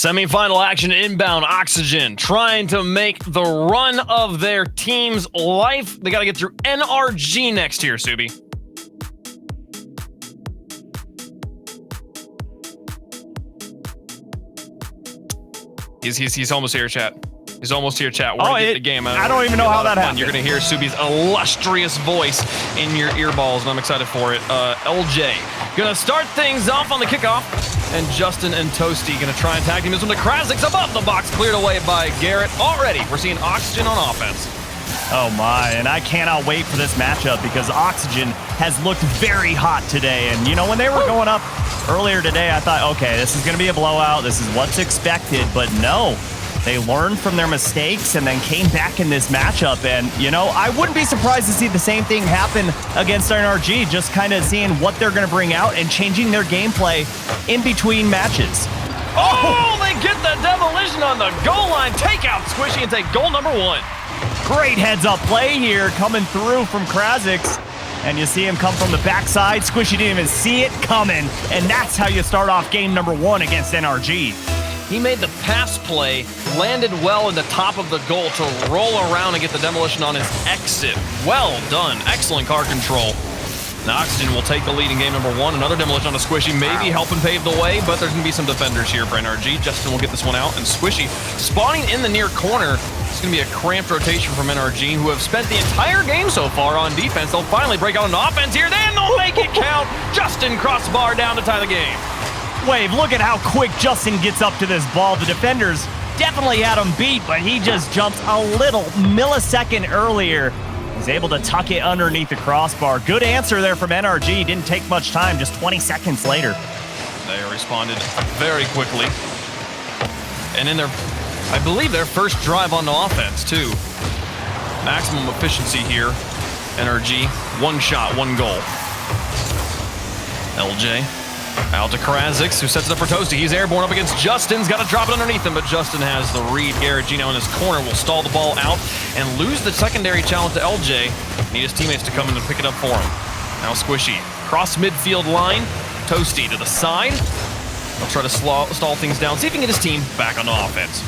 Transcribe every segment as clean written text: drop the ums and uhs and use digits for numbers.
Semifinal action inbound. Oxygen trying to make the run of their team's life. They got to get through NRG next year, Subi. He's almost here, chat. He's almost here, chat. We're gonna get the game. I don't even know how that happened. You're gonna hear Subi's illustrious voice in your earballs, and I'm excited for it. LJ gonna start things off on the kickoff, and Justin and Toasty gonna try and tag team this one to Krasix above the box, cleared away by Garrett. Already, we're seeing Oxygen on offense. Oh my, and I cannot wait for this matchup because Oxygen has looked very hot today. And you know, when they were going up earlier today, I thought, okay, this is gonna be a blowout. This is what's expected, but no. They learned from their mistakes and then came back in this matchup. And, you know, I wouldn't be surprised to see the same thing happen against NRG, just kind of seeing what they're going to bring out and changing their gameplay in between matches. Oh, they get the demolition on the goal line. Take out Squishy and take goal number 1. Great heads-up play here coming through from Krasix. And you see him come from the backside. Squishy didn't even see it coming. And that's how you start off game number 1 against NRG. He made the pass play, landed well in the top of the goal to roll around and get the demolition on his exit. Well done. Excellent car control. Now Oxygen will take the lead in game number 1. Another demolition on a Squishy, maybe helping pave the way, but there's going to be some defenders here for NRG. Justin will get this one out, and Squishy spawning in the near corner. It's going to be a cramped rotation from NRG, who have spent the entire game so far on defense. They'll finally break out on offense here, then they'll make it count. Justin crossbar down to tie the game. Wave, look at how quick Justin gets up to this ball. The defenders definitely had him beat, but he just jumps a little millisecond earlier. He's able to tuck it underneath the crossbar. Good answer there from NRG. Didn't take much time, just 20 seconds later. They responded very quickly. And in their, I believe, their first drive on the offense, too. Maximum efficiency here. NRG, 1 shot, 1 goal. LJ. Out to Krasix, who sets it up for Toasty. He's airborne up against Justin's. Got to drop it underneath him, but Justin has the read. Garrett Gino in his corner will stall the ball out and lose the secondary challenge to LJ. Need his teammates to come in and pick it up for him. Now Squishy, cross midfield line. Toasty to the side. He'll try to stall things down, see if he can get his team back on the offense.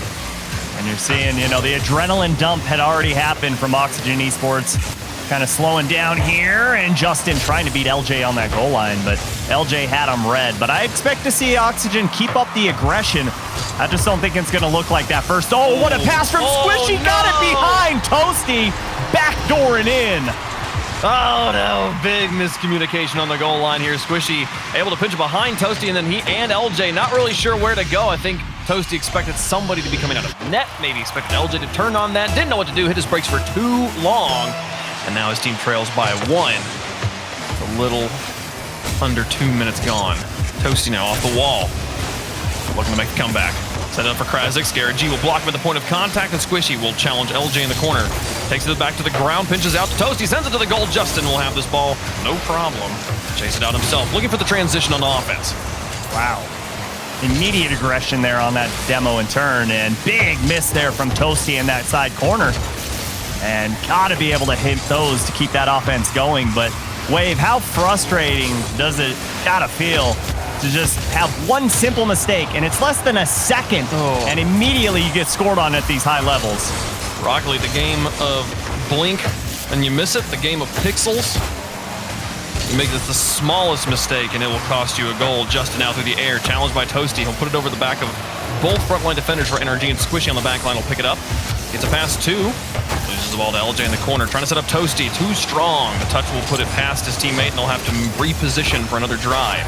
And you're seeing, you know, the adrenaline dump had already happened from Oxygen Esports. Kind of slowing down here, and Justin trying to beat LJ on that goal line, but LJ had him red. But I expect to see Oxygen keep up the aggression. I just don't think it's going to look like that first. Oh, what a pass from Squishy. No. Got it behind Toasty. Backdooring in. Oh, no. Big miscommunication on the goal line here. Squishy able to pinch it behind Toasty, and then he and LJ not really sure where to go. I think Toasty expected somebody to be coming out of net, maybe expected LJ to turn on that. Didn't know what to do, hit his brakes for too long. And now his team trails by 1. A little under 2 minutes gone. Toasty now off the wall. Looking to make a comeback. Set it up for Krasix. Garrett G will block him at the point of contact, and Squishy will challenge LJ in the corner. Takes it back to the ground, pinches out to Toasty, sends it to the goal. Justin will have this ball, no problem. Chase it out himself, looking for the transition on the offense. Wow. Immediate aggression there on that demo and turn, and big miss there from Toasty in that side corner. And gotta be able to hit those to keep that offense going. But Wave, how frustrating does it gotta feel to just have one simple mistake, and it's less than a second, and immediately you get scored on at these high levels. Rocket League, the game of blink and you miss it, the game of pixels. You make this the smallest mistake and it will cost you a goal. Justin out through the air, challenged by Toasty. He'll put it over the back of both frontline defenders for NRG, and Squishy on the back line will pick it up. Gets a pass 2. Loses the ball to LJ in the corner, trying to set up Toasty. Too strong. The touch will put it past his teammate, and they'll have to reposition for another drive.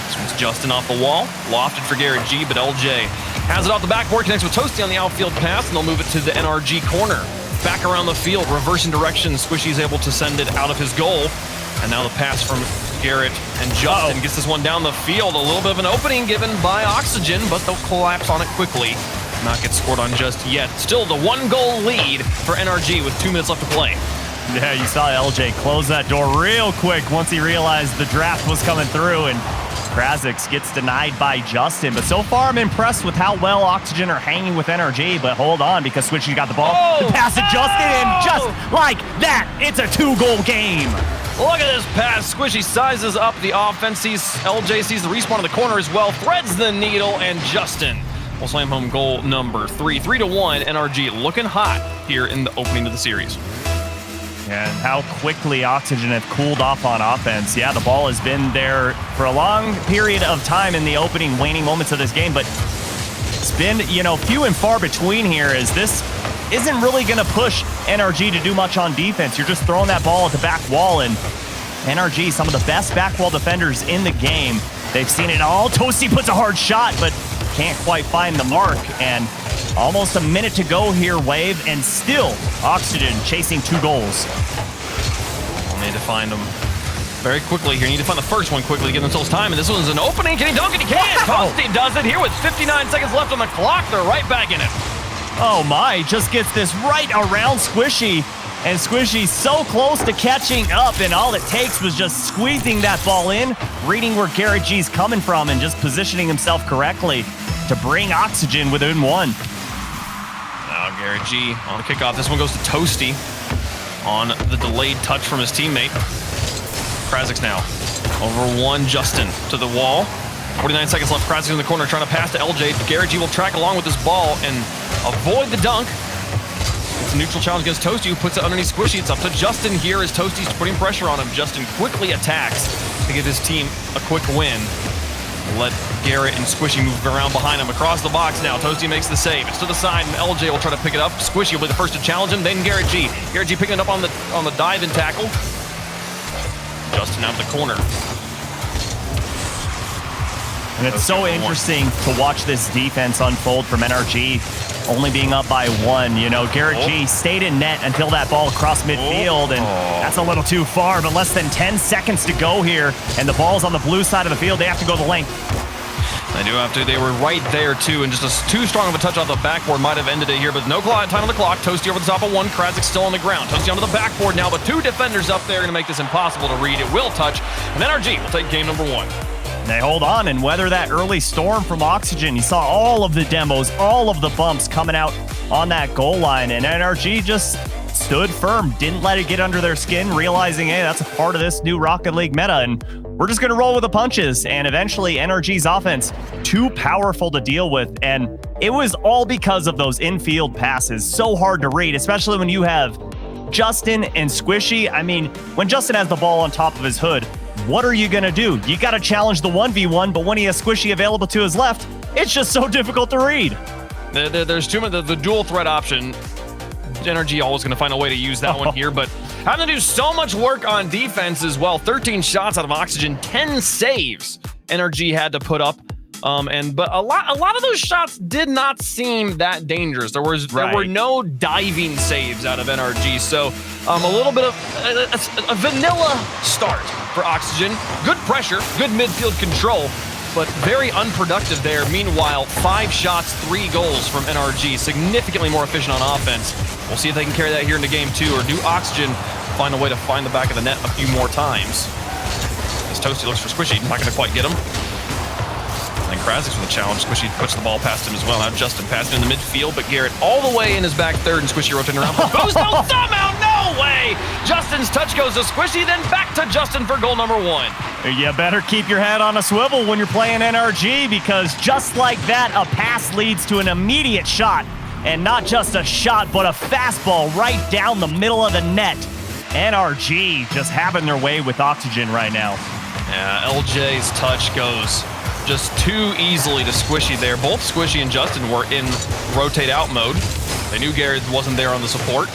This one's Justin off the wall. Lofted for Garrett G, but LJ has it off the backboard, connects with Toasty on the outfield pass, and they'll move it to the NRG corner. Back around the field, reversing direction. Squishy's able to send it out of his goal. And now the pass from Garrett and Justin gets this one down the field. A little bit of an opening given by Oxygen, but they'll collapse on it quickly. Not get scored on just yet. Still the 1-goal lead for NRG with 2 minutes left to play. Yeah, you saw LJ close that door real quick once he realized the draft was coming through, and Krasix gets denied by Justin. But so far, I'm impressed with how well Oxygen are hanging with NRG, but hold on, because Squishy got the ball. The pass to Justin, and just like that, it's a 2-goal game. Look at this pass. Squishy sizes up the offense. LJ sees the respawn in the corner as well, threads the needle, and Justin will slam home goal number 3. 3-1, NRG looking hot here in the opening of the series. And how quickly Oxygen have cooled off on offense. Yeah, the ball has been there for a long period of time in the opening waning moments of this game, but it's been, few and far between here, as this isn't really going to push NRG to do much on defense. You're just throwing that ball at the back wall, and NRG, some of the best back wall defenders in the game. They've seen it all. Toasty puts a hard shot, but can't quite find the mark, and almost a minute to go here, Wave, and still Oxygen chasing 2 goals. We'll need to find them very quickly here. Need to find the first one quickly to give themselves time, and this one's an opening. Can he dunk it? He can! Toasty does it here with 59 seconds left on the clock. They're right back in it. Oh my, just gets this right around Squishy, and Squishy's so close to catching up, and all it takes was just squeezing that ball in, reading where Garrett G's coming from, and just positioning himself correctly to bring Oxygen within 1. Now Garrett G on the kickoff. This one goes to Toasty on the delayed touch from his teammate. Krazik's now over 1. Justin to the wall. 49 seconds left. Krazik in the corner trying to pass to LJ. Garrett G will track along with this ball and avoid the dunk. It's a neutral challenge against Toasty, who puts it underneath Squishy. It's up to Justin here as Toasty's putting pressure on him. Justin quickly attacks to give his team a quick win. Let Garrett and Squishy move around behind him across the box now. Toasty makes the save. It's to the side, and LJ will try to pick it up. Squishy will be the first to challenge him, then Garrett G. Garrett G picking it up on the dive and tackle. Justin out of the corner. And it's so interesting to watch this defense unfold from NRG, only being up by 1. Garrett G stayed in net until that ball crossed midfield, and that's a little too far, but less than 10 seconds to go here, and the ball's on the blue side of the field. They have to go the length. They do have to. They were right there, too, and just too strong of a touch off the backboard might have ended it here, but no time on the clock. Toasty over the top of 1. Krazik still on the ground. Toasty onto the backboard now, but 2 defenders up there going to make this impossible to read. It will touch, and NRG will take game number 1. They hold on and weather that early storm from Oxygen. You saw all of the demos, all of the bumps coming out on that goal line, and NRG just stood firm, didn't let it get under their skin, realizing, hey, that's a part of this new Rocket League meta, and we're just going to roll with the punches. And eventually, NRG's offense, too powerful to deal with, and it was all because of those infield passes. So hard to read, especially when you have Justin and Squishy. I mean, when Justin has the ball on top of his hood, what are you going to do? You got to challenge the 1v1, but when he has Squishy available to his left, it's just so difficult to read. There's too many, the dual threat option. NRG always going to find a way to use that one here, but having to do so much work on defense as well. 13 shots out of Oxygen, 10 saves NRG had to put up. But a lot of those shots did not seem that dangerous. There were no diving saves out of NRG, so a little bit of a vanilla start for Oxygen. Good pressure, good midfield control, but very unproductive there. Meanwhile, 5 shots, 3 goals from NRG, significantly more efficient on offense. We'll see if they can carry that here into game 2, or do Oxygen find a way to find the back of the net a few more times? As Toasty looks for Squishy, not going to quite get him. And Krazik's with a challenge. Squishy puts the ball past him as well. Now Justin passing in the midfield, but Garrett all the way in his back third, and Squishy rotating around. Goes no, somehow, no way! Justin's touch goes to Squishy, then back to Justin for goal number 1. You better keep your head on a swivel when you're playing NRG, because just like that, a pass leads to an immediate shot. And not just a shot, but a fastball right down the middle of the net. NRG just having their way with Oxygen right now. Yeah, LJ's touch goes just too easily to Squishy there. Both Squishy and Justin were in rotate out mode. They knew Garrett wasn't there on the support.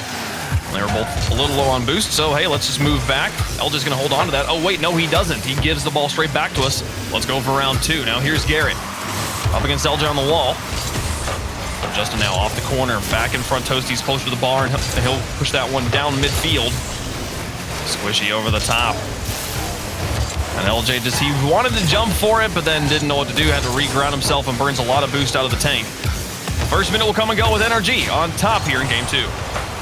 They were both a little low on boost, so hey, let's just move back. LJ's gonna hold on to that. Oh wait, no he doesn't. He gives the ball straight back to us. Let's go for round 2. Now here's Garrett. Up against LJ on the wall. Justin now off the corner, back in front. Toasty's closer to the bar, and he'll push that one down midfield. Squishy over the top. And LJ he wanted to jump for it, but then didn't know what to do, had to reground himself and burns a lot of boost out of the tank. First minute will come and go with NRG on top here in game 2.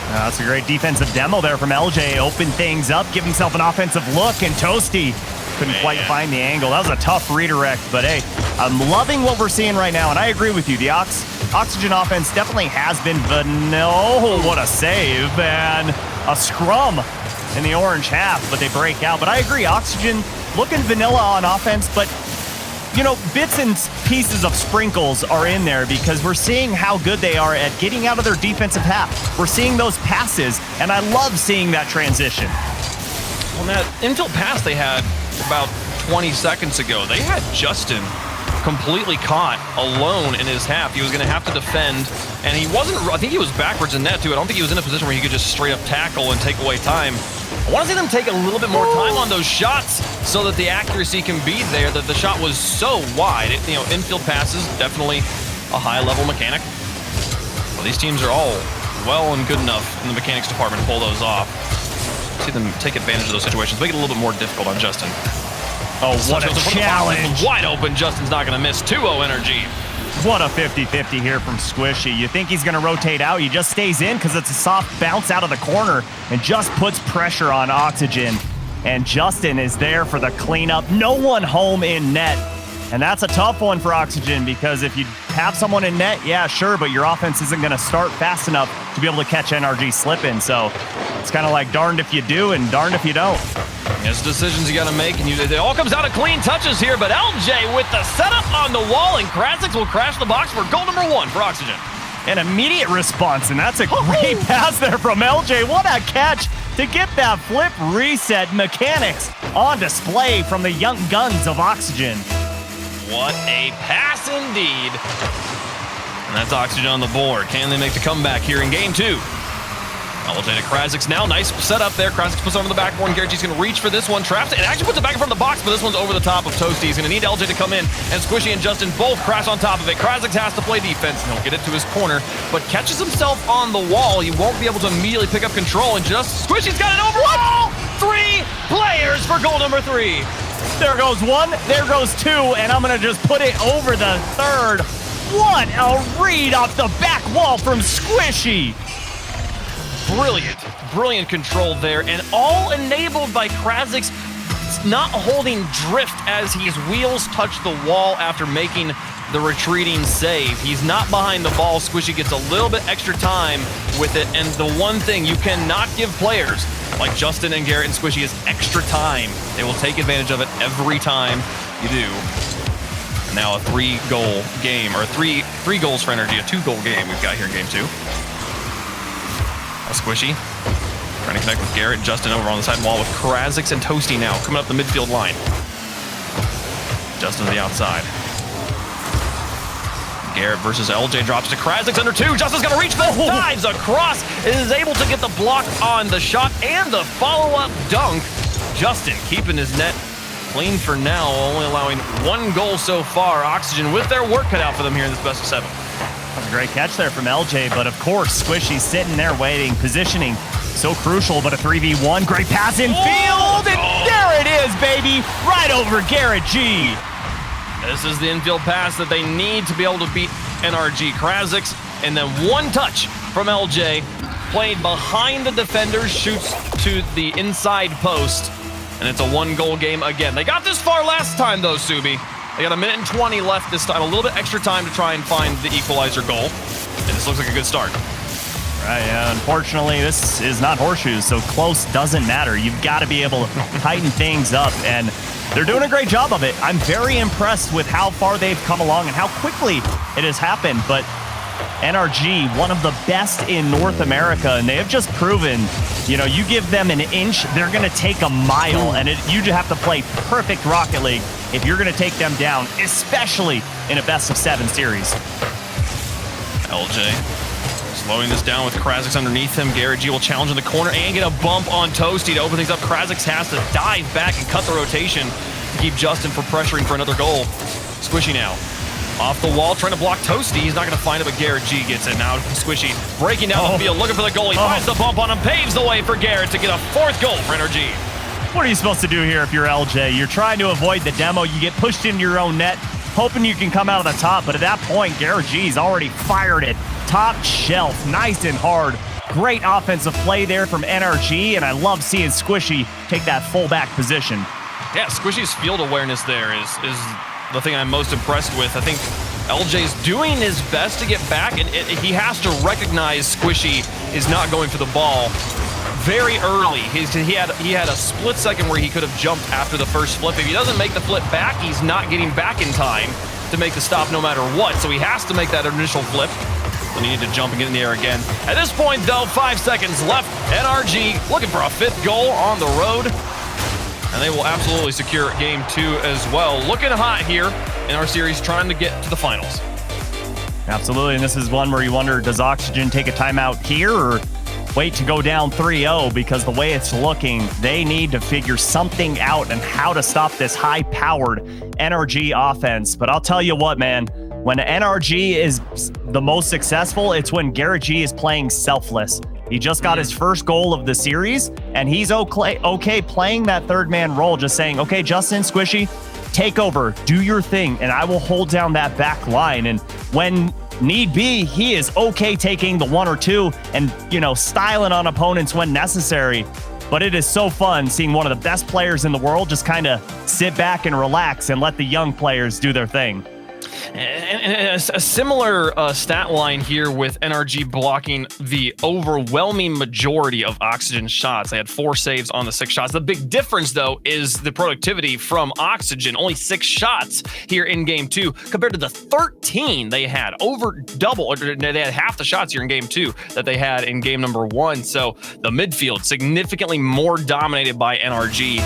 That's a great defensive demo there from LJ. Open things up, give himself an offensive look, and Toasty couldn't quite find the angle. That was a tough redirect, but hey, I'm loving what we're seeing right now, and I agree with you. The Oxygen offense definitely has been vanilla. What a save, and a scrum in the orange half, but they break out. But I agree, Oxygen looking vanilla on offense, but you know, bits and pieces of sprinkles are in there because we're seeing how good they are at getting out of their defensive half. We're seeing those passes, and I love seeing that transition. Well, that infield pass they had about 20 seconds ago, they had Justin completely caught alone in his half. He was going to have to defend, and he wasn't, I think he was backwards in net too. I don't think he was in a position where he could just straight up tackle and take away time. I want to see them take a little bit more time on those shots so that the accuracy can be there, that the shot was so wide. You know, infield passes, definitely a high-level mechanic. Well, these teams are all well and good enough in the mechanics department to pull those off. See them take advantage of those situations, make it a little bit more difficult on Justin. Oh, what a challenge. Wide open, Justin's not going to miss. 2-0 NRG. What a 50-50 here from Squishy. You think he's going to rotate out, he just stays in because it's a soft bounce out of the corner and just puts pressure on Oxygen. And Justin is there for the cleanup. No one home in net. And that's a tough one for Oxygen because if you have someone in net, yeah, sure, but your offense isn't going to start fast enough to be able to catch NRG slipping. So it's kind of like darned if you do and darned if you don't. It's decisions you got to make, and it all comes out of clean touches here, but LJ with the setup on the wall, and Krasix will crash the box for goal number 1 for Oxygen. An immediate response, and that's a great pass there from LJ. What a catch to get that flip reset mechanics on display from the young guns of Oxygen. What a pass indeed. And that's Oxygen on the board. Can they make the comeback here in game 2? LJ to Krasix now. Nice setup there. Krasix puts over the backboard. Garrett's going to reach for this one. Traps it and actually puts it back in front of the box, but this one's over the top of Toasty. He's going to need LJ to come in, and Squishy and Justin both crash on top of it. Krasix has to play defense, and he'll get it to his corner, but catches himself on the wall. He won't be able to immediately pick up control, and just Squishy's got it over. What? 3 players for goal number 3. There goes 1, there goes 2, and I'm going to just put it over the 3rd. What a read off the back wall from Squishy. Brilliant control there, and all enabled by Krasix not holding drift as his wheels touch the wall after making the retreating save. He's not behind the ball. Squishy gets a little bit extra time with it, and the one thing you cannot give players like Justin and Garrett and Squishy is extra time. They will take advantage of it every time you do. And now a 3-goal game, or three goals for NRG, a 2-goal game we've got here in game 2. Squishy trying to connect with Garrett and Justin over on the side wall with Krasix and Toasty now coming up the midfield line. Justin to the outside. Garrett versus LJ drops to Krasix under 2. Justin's going to reach this, dives across, and is able to get the block on the shot and the follow-up dunk. Justin keeping his net clean for now, only allowing 1 goal so far. Oxygen with their work cut out for them here in this best of 7. That's a great catch there from LJ, but of course, Squishy's sitting there waiting, positioning, so crucial, but a 3v1, great pass in field, and there it is, baby, right over Garrett G. This is the infield pass that they need to be able to beat NRG. Krasix, and then 1 touch from LJ, played behind the defenders, shoots to the inside post, and it's a 1-goal game again. They got this far last time though, Subi. They got 1:20 left this time, a little bit extra time to try and find the equalizer goal. And this looks like a good start. Right, yeah, unfortunately, this is not horseshoes, so close doesn't matter. You've got to be able to tighten things up, and they're doing a great job of it. I'm very impressed with how far they've come along and how quickly it has happened, but NRG, one of the best in North America, and they have just proven, you know, you give them an inch, they're going to take a mile, and you just have to play perfect Rocket League if you're going to take them down, especially in a best-of-7 series. LJ slowing this down with Krasix underneath him. Garrett G will challenge in the corner and get a bump on Toasty to open things up. Krasix has to dive back and cut the rotation to keep Justin from pressuring for another goal. Squishy now. Off the wall, trying to block Toasty. He's not going to find it, but Garrett G gets it. Now Squishy breaking down the field, looking for the goal. He finds the bump on him, paves the way for Garrett to get a 4th goal for NRG. What are you supposed to do here if you're LJ? You're trying to avoid the demo. You get pushed into your own net, hoping you can come out on the top. But at that point, Garrett G's already fired it. Top shelf, nice and hard. Great offensive play there from NRG, and I love seeing Squishy take that fullback position. Yeah, Squishy's field awareness there is the thing I'm most impressed with. I think LJ's doing his best to get back, and he has to recognize Squishy is not going for the ball. very early. He had a split second where he could have jumped after the first flip. If he doesn't make the flip back, he's not getting back in time to make the stop no matter what. So he has to make that initial flip. Then he need to jump and get in the air again. At this point, though, 5 seconds left. NRG looking for a 5th goal on the road. And they will absolutely secure game 2 as well. Looking hot here in our series, trying to get to the finals. Absolutely, and this is one where you wonder, does Oxygen take a timeout here or wait to go down 3-0? Because the way it's looking, they need to figure something out and how to stop this high-powered NRG offense. But I'll tell you what, man, when NRG is the most successful, it's when Garrett G is playing selfless. He just got his first goal of the series, and he's okay playing that third-man role, just saying, okay, Justin, Squishy, take over, do your thing, and I will hold down that back line. And when need be, he is okay taking the 1 or 2 and, you know, styling on opponents when necessary. But it is so fun seeing one of the best players in the world just kind of sit back and relax and let the young players do their thing. And a similar stat line here with NRG blocking the overwhelming majority of Oxygen shots. They had 4 saves on the 6 shots. The big difference, though, is the productivity from Oxygen. Only 6 shots here in game 2 compared to the 13 they had. Over double, or they had half the shots here in game 2 that they had in game number 1. So the midfield significantly more dominated by NRG.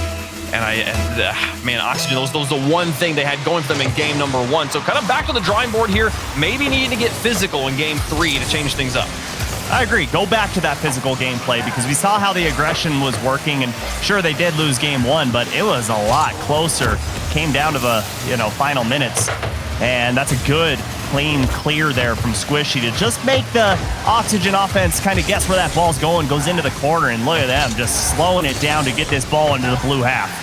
Man, Oxygen, that was the one thing they had going for them in game number 1. So kind of back to the drawing board here, maybe needing to get physical in game 3 to change things up. I agree. Go back to that physical gameplay because we saw how the aggression was working, and sure, they did lose game 1, but it was a lot closer. Came down to the, final minutes, and that's a good, clean clear there from Squishy to just make the Oxygen offense kind of guess where that ball's going, goes into the corner, and look at them just slowing it down to get this ball into the blue half.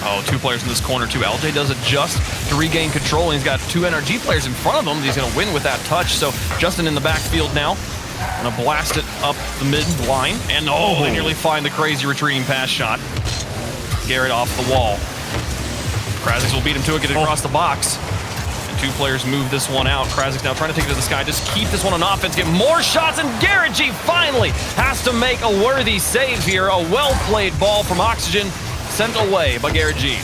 Oh, 2 players in this corner, too. LJ does adjust to regain control, and he's got 2 NRG players in front of him. He's going to win with that touch. So Justin in the backfield now. Going to blast it up the mid line. And they nearly find the crazy retreating pass shot. Garrett off the wall. Krasix will beat him to it, get it across the box. And 2 players move this one out. Krasix now trying to take it to the sky. Just keep this one on offense, get more shots, and Garrett G finally has to make a worthy save here. A well-played ball from Oxygen. Sent away by Garrett G.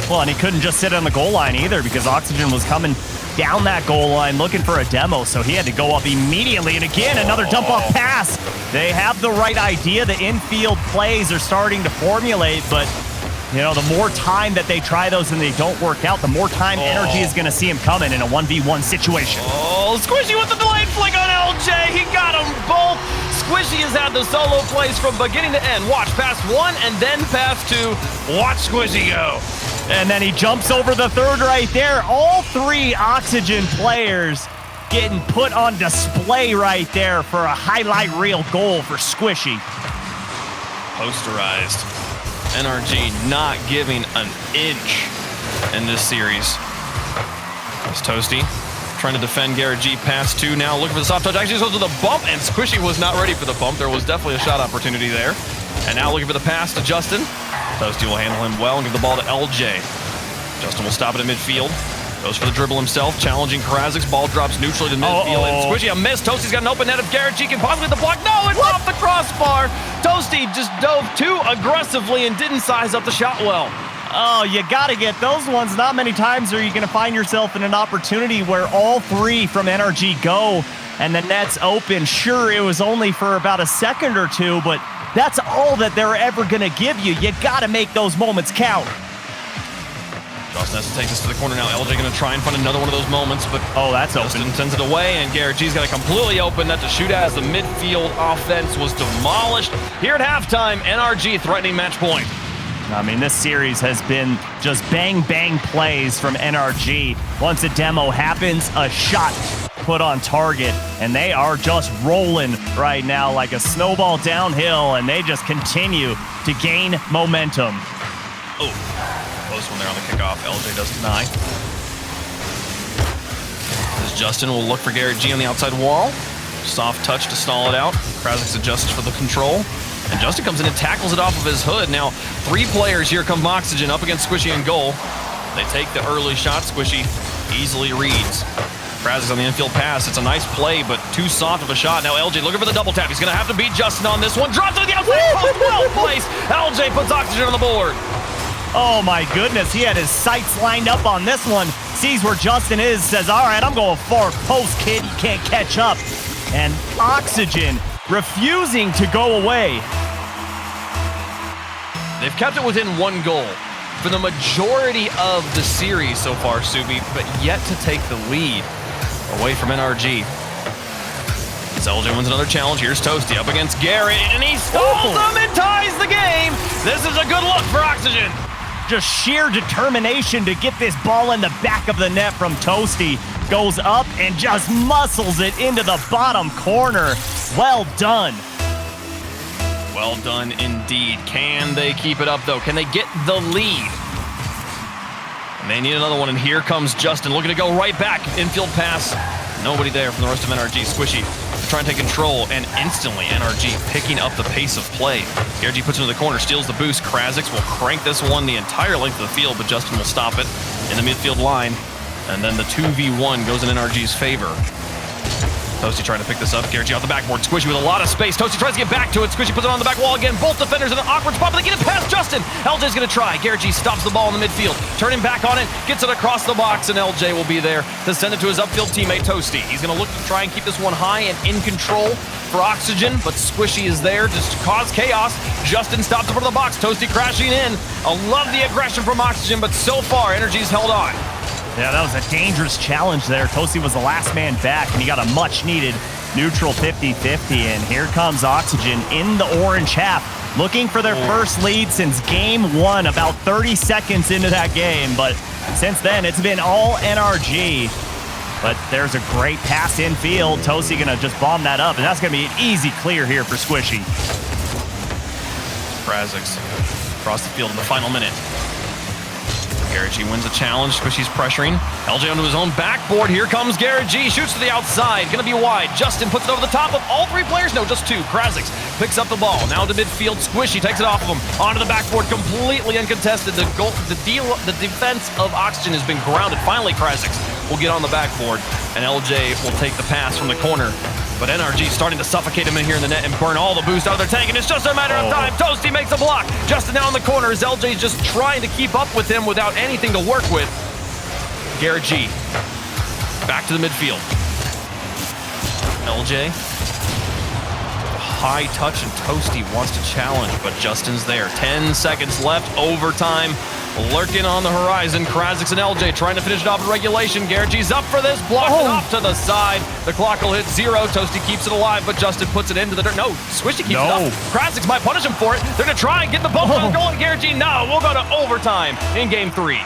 Well, and he couldn't just sit on the goal line either because Oxygen was coming down that goal line looking for a demo, so he had to go up immediately. And again, another dump-off pass. They have the right idea. The infield plays are starting to formulate, but, the more time that they try those and they don't work out, the more time NRG is going to see him coming in a 1v1 situation. Oh, Squishy with the delayed flick on LJ. He got them both. Squishy has had the solo plays from beginning to end. Watch pass 1 and then pass 2. Watch Squishy go. And then he jumps over the third right there. All 3 Oxygen players getting put on display right there for a highlight reel goal for Squishy. Posterized. NRG not giving an inch in this series. It's Toasty trying to defend Garrett G. Pass 2 now, looking for the soft touch. Actually goes to the bump, and Squishy was not ready for the bump. There was definitely a shot opportunity there. And now looking for the pass to Justin. Toasty will handle him well and give the ball to LJ. Justin will stop it at midfield. Goes for the dribble himself, challenging Krasix. Ball drops neutrally to midfield. And Squishy a miss. Toasty's got an open net. If Garrett G can possibly hit the block. No, it's off the crossbar. Toasty just dove too aggressively and didn't size up the shot well. Oh, you got to get those ones. Not many times are you going to find yourself in an opportunity where all 3 from NRG go and the net's open. Sure, it was only for about a second or 2, but that's all that they're ever going to give you. You got to make those moments count. Justin has to take this to the corner now. LJ going to try and find another one of those moments, but that's Justin open. Sends it away, and Garrett G's got a completely open net to shoot at as the midfield offense was demolished. Here at halftime, NRG threatening match point. I mean, this series has been just bang plays from NRG. Once a demo happens, a shot put on target, and they are just rolling right now like a snowball downhill, and they just continue to gain momentum. Oh, close one there on the kickoff. LJ does deny. As Justin will look for Garrett G on the outside wall. Soft touch to stall it out. Krasix adjusts for the control. And Justin comes in and tackles it off of his hood. Now, 3 players here come Oxygen up against Squishy in goal. They take the early shot. Squishy easily reads. Krasix on the infield pass. It's a nice play, but too soft of a shot. Now LJ looking for the double tap. He's going to have to beat Justin on this one. Drops to the outside. Well placed. LJ puts Oxygen on the board. Oh my goodness, he had his sights lined up on this one. Sees where Justin is, says, all right, I'm going far post, kid. You can't catch up. And Oxygen refusing to go away. They've kept it within 1 goal for the majority of the series so far, Subi, but yet to take the lead away from NRG. As LJ wins another challenge, here's Toasty up against Garrett, and he stalls him and ties the game. This is a good look for Oxygen. Just sheer determination to get this ball in the back of the net from Toasty. Goes up and just muscles it into the bottom corner. Well done. Well done indeed. Can they keep it up though? Can they get the lead? And they need another one, and here comes Justin looking to go right back. Infield pass. Nobody there from the rest of NRG. Squishy trying to take control, and instantly NRG picking up the pace of play. NRG puts it into the corner, steals the boost. Krasix will crank this one the entire length of the field, but Justin will stop it in the midfield line. And then the 2v1 goes in NRG's favor. Toasty trying to pick this up. Garrett off the backboard. Squishy with a lot of space. Toasty tries to get back to it. Squishy puts it on the back wall again. Both defenders in an awkward spot, but they get it past Justin. LJ's going to try. Garrett stops the ball in the midfield. Turning back on it. Gets it across the box, and LJ will be there to send it to his upfield teammate, Toasty. He's going to look to try and keep this one high and in control for Oxygen, but Squishy is there just to cause chaos. Justin stops in front of the box. Toasty crashing in. I love the aggression from Oxygen, but so far, NRG's held on. Yeah, that was a dangerous challenge there. Toasty was the last man back, and he got a much-needed neutral 50-50, and here comes Oxygen in the orange half, looking for their first lead since game 1, about 30 seconds into that game, but since then, it's been all NRG. But there's a great pass infield. Toasty gonna just bomb that up, and that's gonna be an easy clear here for Squishy. Krasix across the field in the final minute. Garrett G wins a challenge. Squishy's pressuring. LJ onto his own backboard. Here comes Garrett G. Shoots to the outside. Gonna be wide. Justin puts it over the top of all 3 players. No, just 2. Krasix picks up the ball. Now to midfield. Squishy takes it off of him. Onto the backboard. Completely uncontested. The defense of Oxygen has been grounded. Finally, Krasix will get on the backboard, and LJ will take the pass from the corner. But NRG starting to suffocate him in here in the net and burn all the boost out of their tank, and it's just a matter of time. Toasty makes a block. Justin now in the corner as LJ's just trying to keep up with him without anything to work with. Garrett G back to the midfield. LJ, high touch, and Toasty wants to challenge, but Justin's there. 10 seconds left, overtime. Lurking on the horizon, Krasix and LJ trying to finish it off in regulation. Garrett G's up for this, blocks it off to the side. The clock will hit 0. Toasty keeps it alive, but Justin puts it into the dirt. No, Squishy keeps it up. Krasix might punish him for it. They're gonna try and get the both of them going. Garrett G, no, we'll go to overtime in game 3.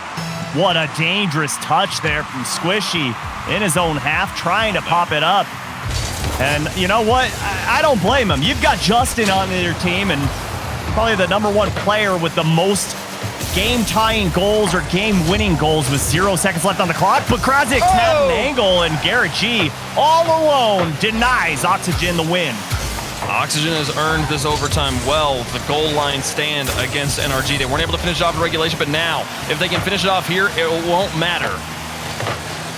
What a dangerous touch there from Squishy in his own half, trying to pop it up. And you know what? I don't blame him. You've got Justin on your team, and probably the #1 player with the most game-tying goals or game-winning goals with 0 seconds left on the clock. But Krasix had an angle, and Garrett G, all alone, denies Oxygen the win. Oxygen has earned this overtime well. The goal line stand against NRG. They weren't able to finish it off in regulation, but now, if they can finish it off here, it won't matter.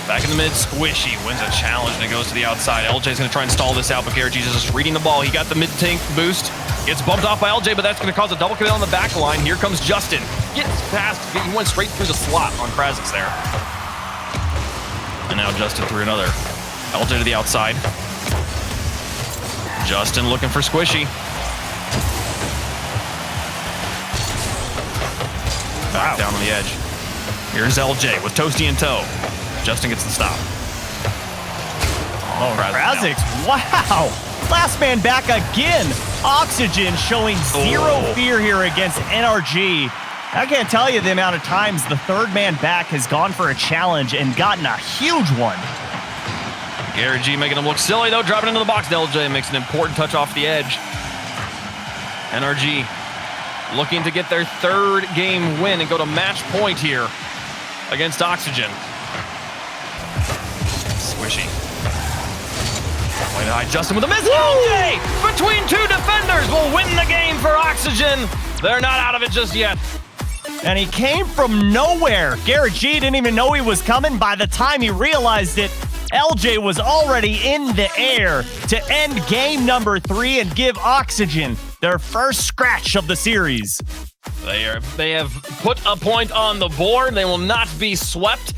Back in the mid, Squishy wins a challenge and it goes to the outside. LJ's going to try and stall this out, but Garrett G's just reading the ball. He got the mid-tank boost. Gets bumped off by LJ, but that's going to cause a double kill on the back line. Here comes Justin. Gets past. He went straight through the slot on Krasix there. And now Justin threw another. LJ to the outside. Justin looking for Squishy. Back down on the edge. Here's LJ with Toasty in tow. Justin gets the stop. Oh, Krasix, wow. Last man back again. Oxygen showing 0 fear here against NRG. I can't tell you the amount of times the 3rd man back has gone for a challenge and gotten a huge one. Garrett G making him look silly though, dropping into the box. LJ makes an important touch off the edge. NRG looking to get their 3rd game win and go to match point here against Oxygen. Squishy. Way to hide Justin with a miss. LJ between 2 defenders will win the game for Oxygen. They're not out of it just yet. And he came from nowhere. Garrett G didn't even know he was coming. By the time he realized it, LJ was already in the air to end game number 3 and give Oxygen their first scratch of the series. They have put a point on the board. They will not be swept,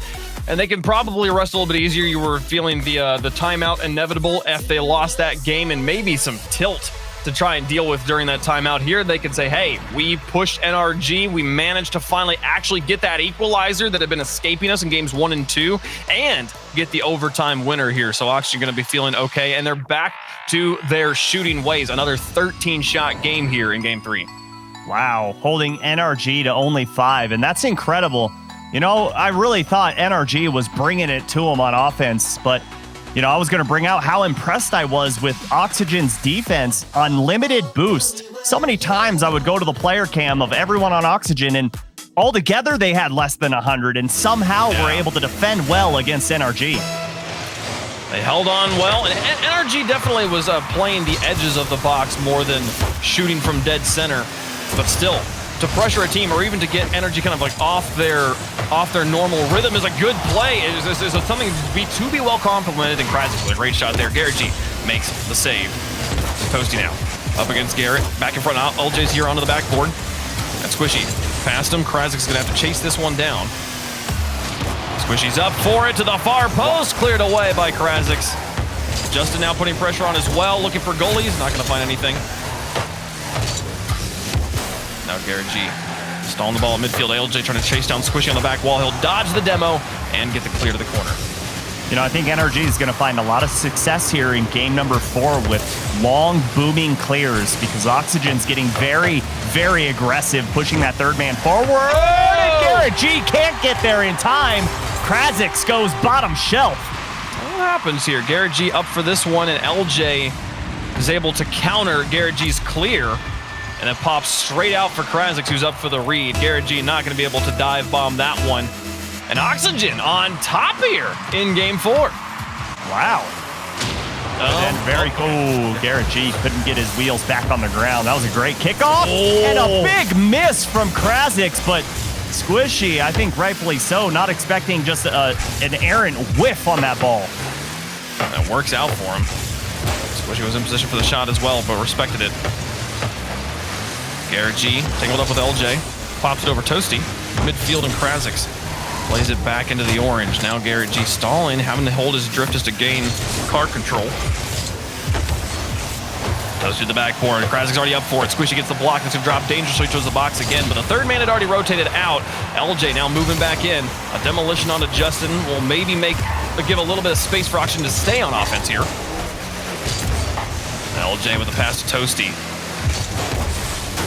and they can probably rest a little bit easier. You were feeling the timeout inevitable if they lost that game, and maybe some tilt to try and deal with during that timeout. Here they can say, hey, we pushed NRG. We managed to finally actually get that equalizer that had been escaping us in games 1 and 2 and get the overtime winner here. So Oxygen going to be feeling okay, and they're back to their shooting ways. Another 13-shot game here in game 3. Wow, holding NRG to only 5, and that's incredible. You know, I really thought NRG was bringing it to them on offense, but you know, I was going to bring out how impressed I was with Oxygen's defense. Unlimited boost. So many times I would go to the player cam of everyone on Oxygen, and altogether they had less than 100, and somehow were able to defend well against NRG. They held on well, and NRG definitely was playing the edges of the box more than shooting from dead center. But still, to pressure a team or even to get NRG kind of like off their normal rhythm is a good play. It is something to be well complimented, and Krasix with a great shot there. Garrett G makes the save. Toasty now up against Garrett. Back in front. LJ's here onto the backboard. That's Squishy. Past him. Krasix is going to have to chase this one down. Squishy's up for it to the far post. Cleared away by Krasix. Justin now putting pressure on as well. Looking for goalies. Not going to find anything. Now Garrett G stalling the ball at midfield. LJ trying to chase down Squishy on the back wall. He'll dodge the demo and get the clear to the corner. You know, I think NRG is going to find a lot of success here in game number 4 with long, booming clears because Oxygen's getting very, very aggressive, pushing that third man forward. And Garrett G can't get there in time. Krasix goes bottom shelf. What happens here? Garrett G up for this one, and LJ is able to counter Garrett G's clear. And it pops straight out for Krasix, who's up for the read. Garrett G not going to be able to dive bomb that one. And Oxygen on top here in game 4. Wow. And very cool. Garrett G couldn't get his wheels back on the ground. That was a great kickoff. And a big miss from Krasix, but Squishy, I think rightfully so, not expecting just an errant whiff on that ball. That works out for him. Squishy was in position for the shot as well, but respected it. Garrett G tangled up with LJ, pops it over Toasty, midfield, and Krasix plays it back into the orange. Now Garrett G stalling, having to hold his drift just to gain car control. Toasty to the backboard, Krasix already up for it. Squishy gets the block, it's gonna drop dangerously towards the box again, but the third man had already rotated out. LJ now moving back in. A demolition onto Justin will maybe give a little bit of space for Oxygen to stay on offense here. LJ with the pass to Toasty.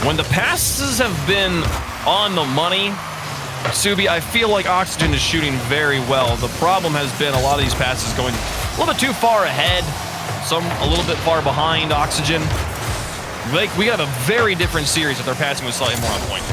When the passes have been on the money, Subi, I feel like Oxygen is shooting very well. The problem has been a lot of these passes going a little bit too far ahead, some a little bit far behind Oxygen. We have a very different series if their passing was slightly more on point.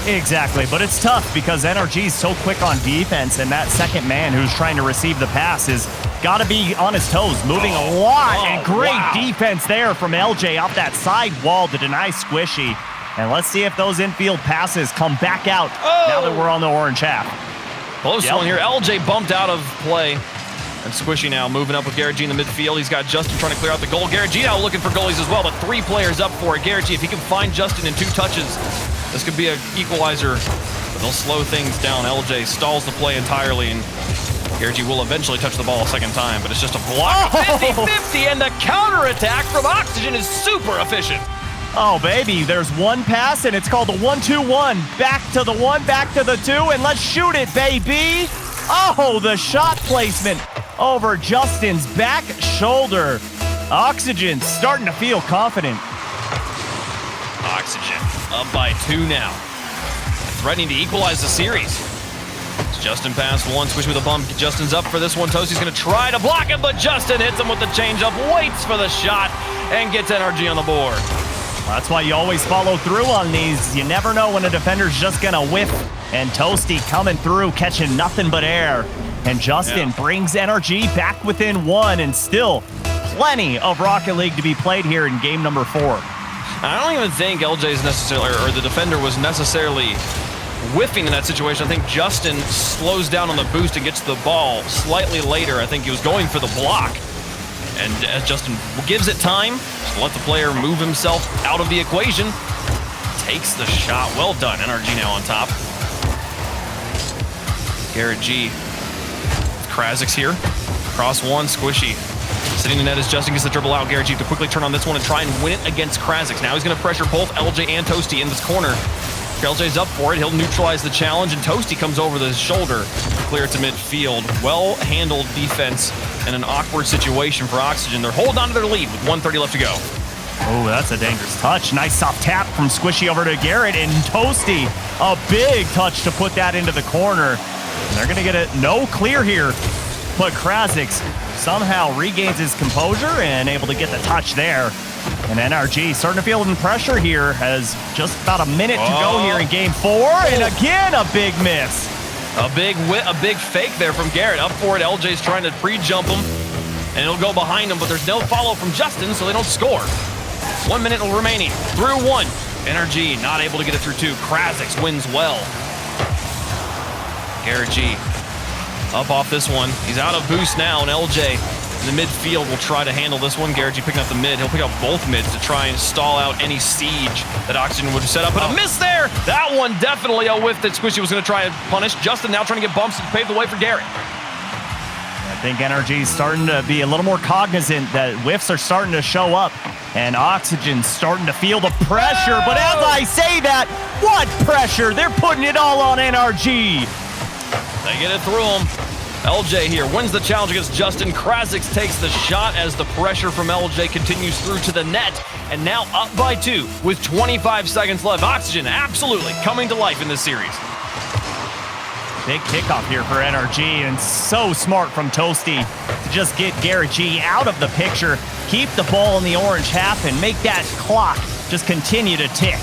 Exactly, but it's tough because NRG is so quick on defense, and that second man who's trying to receive the pass is got to be on his toes, moving a lot, and great defense there from LJ off that side wall to deny Squishy. And let's see if those infield passes come back out now that we're on the orange half. Close one here. LJ bumped out of play. And Squishy now moving up with Garrett G in the midfield. He's got Justin trying to clear out the goal. Garrett G now looking for goalies as well, but 3 players up for it. Garrett G, if he can find Justin in 2 touches, this could be an equalizer. But they'll slow things down. LJ stalls the play entirely, and Garrett G will eventually touch the ball a second time, but it's just a block. 50-50, and the counterattack from Oxygen is super efficient. Oh, baby, there's one pass, and it's called the 1-2-1. Back to the 1, back to the 2, and let's shoot it, baby. Oh, the shot placement over Justin's back shoulder. Oxygen starting to feel confident. Oxygen up by 2 now. Threatening to equalize the series. It's Justin pass 1, Squish with a bump. Justin's up for this one. Toasty's going to try to block it, but Justin hits him with the changeup, waits for the shot, and gets NRG on the board. That's why you always follow through on these. You never know when a defender's just going to whiff. And Toasty coming through, catching nothing but air. And Justin brings NRG back within 1, and still plenty of Rocket League to be played here in game number 4. I don't even think LJ's necessarily, or the defender was necessarily whiffing in that situation. I think Justin slows down on the boost and gets to the ball slightly later. I think he was going for the block. And as Justin gives it time to let the player move himself out of the equation, takes the shot. Well done. NRG now on top. Garrett G. Krasix here. Cross one, Squishy. Sitting in net as Justin gets the dribble out. Garrett G to quickly turn on this one and try and win it against Krasix. Now he's going to pressure both LJ and Toasty in this corner. LJ's up for it. He'll neutralize the challenge, and Toasty comes over the shoulder to clear it to midfield. Well-handled defense in an awkward situation for Oxygen. They're holding on to their lead with 1:30 left to go. Oh, that's a dangerous touch. Nice soft tap from Squishy over to Garrett, and Toasty, a big touch to put that into the corner. And they're going to get it no clear here. But Krasix somehow regains his composure and able to get the touch there. And NRG starting to feel the pressure here, has just about a minute to go here in game 4. And again, a big miss. A big fake there from Garrett. Up for it, LJ's trying to pre-jump him. And it'll go behind him, but there's no follow from Justin, so they don't score. 1 minute remaining. Through one. NRG not able to get it through 2. Krasix wins well. Garrett G up off this one. He's out of boost now, and LJ in the midfield will try to handle this one. Garrett G picking up the mid. He'll pick up both mids to try and stall out any siege that Oxygen would set up. But a miss there! That one definitely a whiff that Squishy was going to try and punish. Justin now trying to get bumps to pave the way for Garrett. I think NRG is starting to be a little more cognizant that whiffs are starting to show up, and Oxygen's starting to feel the pressure. But as I say that, what pressure? They're putting it all on NRG. They get it through him. LJ here wins the challenge against Justin. Krasix takes the shot as the pressure from LJ continues through to the net. And now up by 2 with 25 seconds left. Oxygen absolutely coming to life in this series. Big kickoff here for NRG, and so smart from Toasty to just get Garrett G out of the picture, keep the ball in the orange half, and make that clock just continue to tick.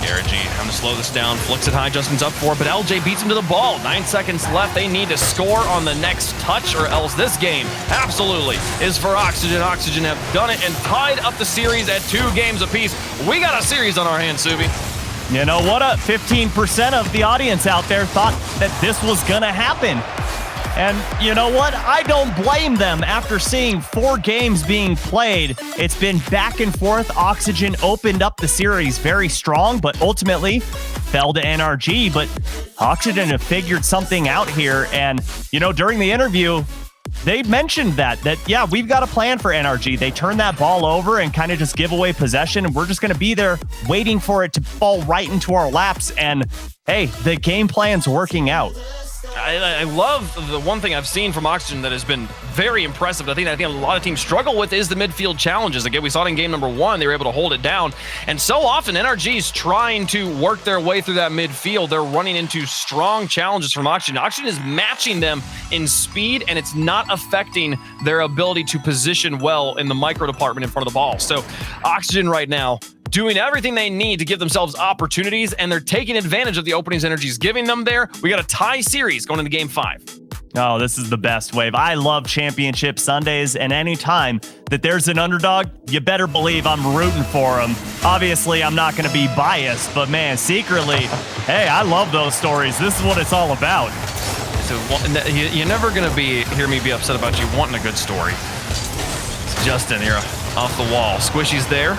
Garrett G having to slow this down, flicks it high, Justin's up for it, but LJ beats him to the ball. 9 seconds left. They need to score on the next touch, or else this game absolutely is for Oxygen. Oxygen have done it and tied up the series at 2 games apiece. We got a series on our hands, Subi. You know what? 15% of the audience out there thought that this was gonna happen. And you know what? I don't blame them. After seeing 4 games being played, it's been back and forth. Oxygen opened up the series very strong, but ultimately fell to NRG. But Oxygen have figured something out here. And, you know, during the interview, they mentioned that yeah, we've got a plan for NRG. They turn that ball over and kind of just give away possession, and we're just going to be there waiting for it to fall right into our laps. And hey, the game plan's working out. I love the one thing I've seen from Oxygen that has been very impressive. I think a lot of teams struggle with is the midfield challenges. Again, we saw it in game number 1. They were able to hold it down. And so often, NRG's trying to work their way through that midfield. They're running into strong challenges from Oxygen. Oxygen is matching them in speed, and it's not affecting their ability to position well in the micro department in front of the ball. So Oxygen right now doing everything they need to give themselves opportunities, and they're taking advantage of the openings NRG's giving them there. We got a tie series going into game 5. Oh, this is the best wave. I love Championship Sundays, and anytime that there's an underdog, you better believe I'm rooting for them. Obviously, I'm not going to be biased, but man, secretly, hey, I love those stories. This is what it's all about. So you're never going to hear me be upset about you wanting a good story. It's Justin here off the wall. Squishy's there.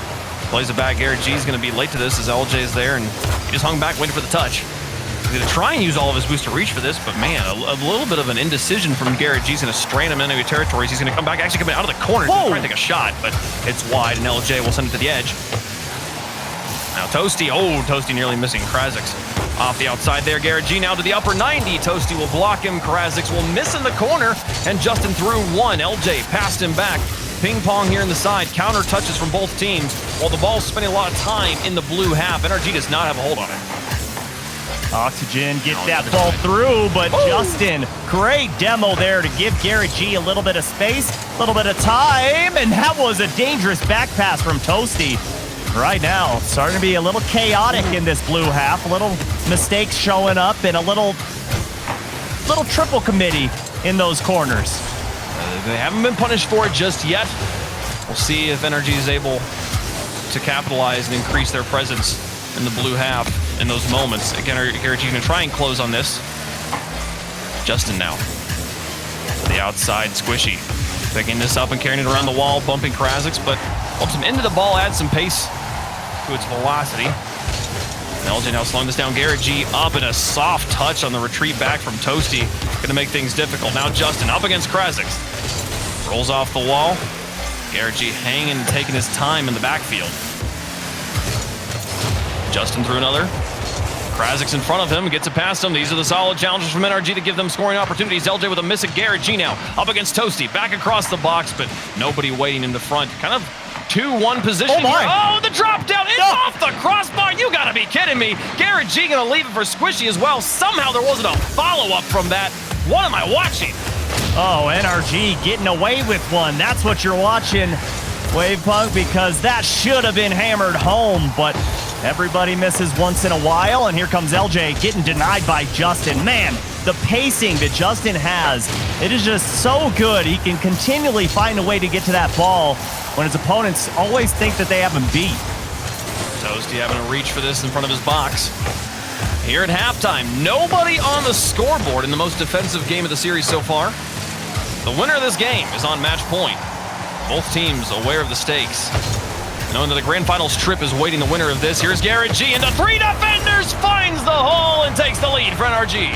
Plays it back. Garrett G's going to be late to this as LJ's there, and he just hung back waiting for the touch. He's going to try and use all of his boost to reach for this, but man, a little bit of an indecision from Garrett G's going to strain him into territories. He's going to come back, actually coming out of the corner. He's trying to take a shot, but it's wide, and LJ will send it to the edge. Now Toasty, Toasty nearly missing Krasix. Off the outside there, Garrett G now to the upper 90. Toasty will block him. Krasix will miss in the corner, and Justin through 1. LJ passed him back. Ping pong here in the side. Counter touches from both teams, while the ball's spending a lot of time in the blue half. NRG does not have a hold on it. Oxygen gets that ball through, but Justin, great demo there to give Garrett G a little bit of space, a little bit of time, and that was a dangerous back pass from Toasty. Right now, starting to be a little chaotic in this blue half. A little mistakes showing up, and a little triple committee in those corners. They haven't been punished for it just yet. We'll see if NRG is able to capitalize and increase their presence in the blue half. in those moments. Again, Garrett G going to try and close on this. Justin now. To the outside, Squishy. Picking this up and carrying it around the wall, bumping Krasix, but bumps him into the ball, adds some pace to its velocity. And LJ now slowing this down. Garrett G up in a soft touch on the retreat back from Toasty. Going to make things difficult. Now Justin up against Krasix. Rolls off the wall. Garrett G hanging and taking his time in the backfield. Justin through another. Krasix in front of him, gets it past him. These are the solid challenges from NRG to give them scoring opportunities. LJ with a miss at Garrett G now. Up against Toasty, back across the box, but nobody waiting in the front. Kind of 2-1 position. Oh my! Oh, the drop down, it's off the crossbar. You gotta be kidding me. Garrett G gonna leave it for Squishy as well. Somehow there wasn't a follow-up from that. What am I watching? Oh, NRG getting away with one. That's what you're watching, Wavepunk, because that should have been hammered home, but everybody misses once in a while, and here comes LJ getting denied by Justin. Man, the pacing that Justin has, it is just so good. He can continually find a way to get to that ball when his opponents always think that they have him beat. Toasty having to reach for this in front of his box. Here at halftime, nobody on the scoreboard in the most defensive game of the series so far. The winner of this game is on match point. Both teams aware of the stakes. Knowing that the grand finals trip is waiting the winner of this, here's Garrett G into 3 defenders, finds the hole and takes the lead for NRG.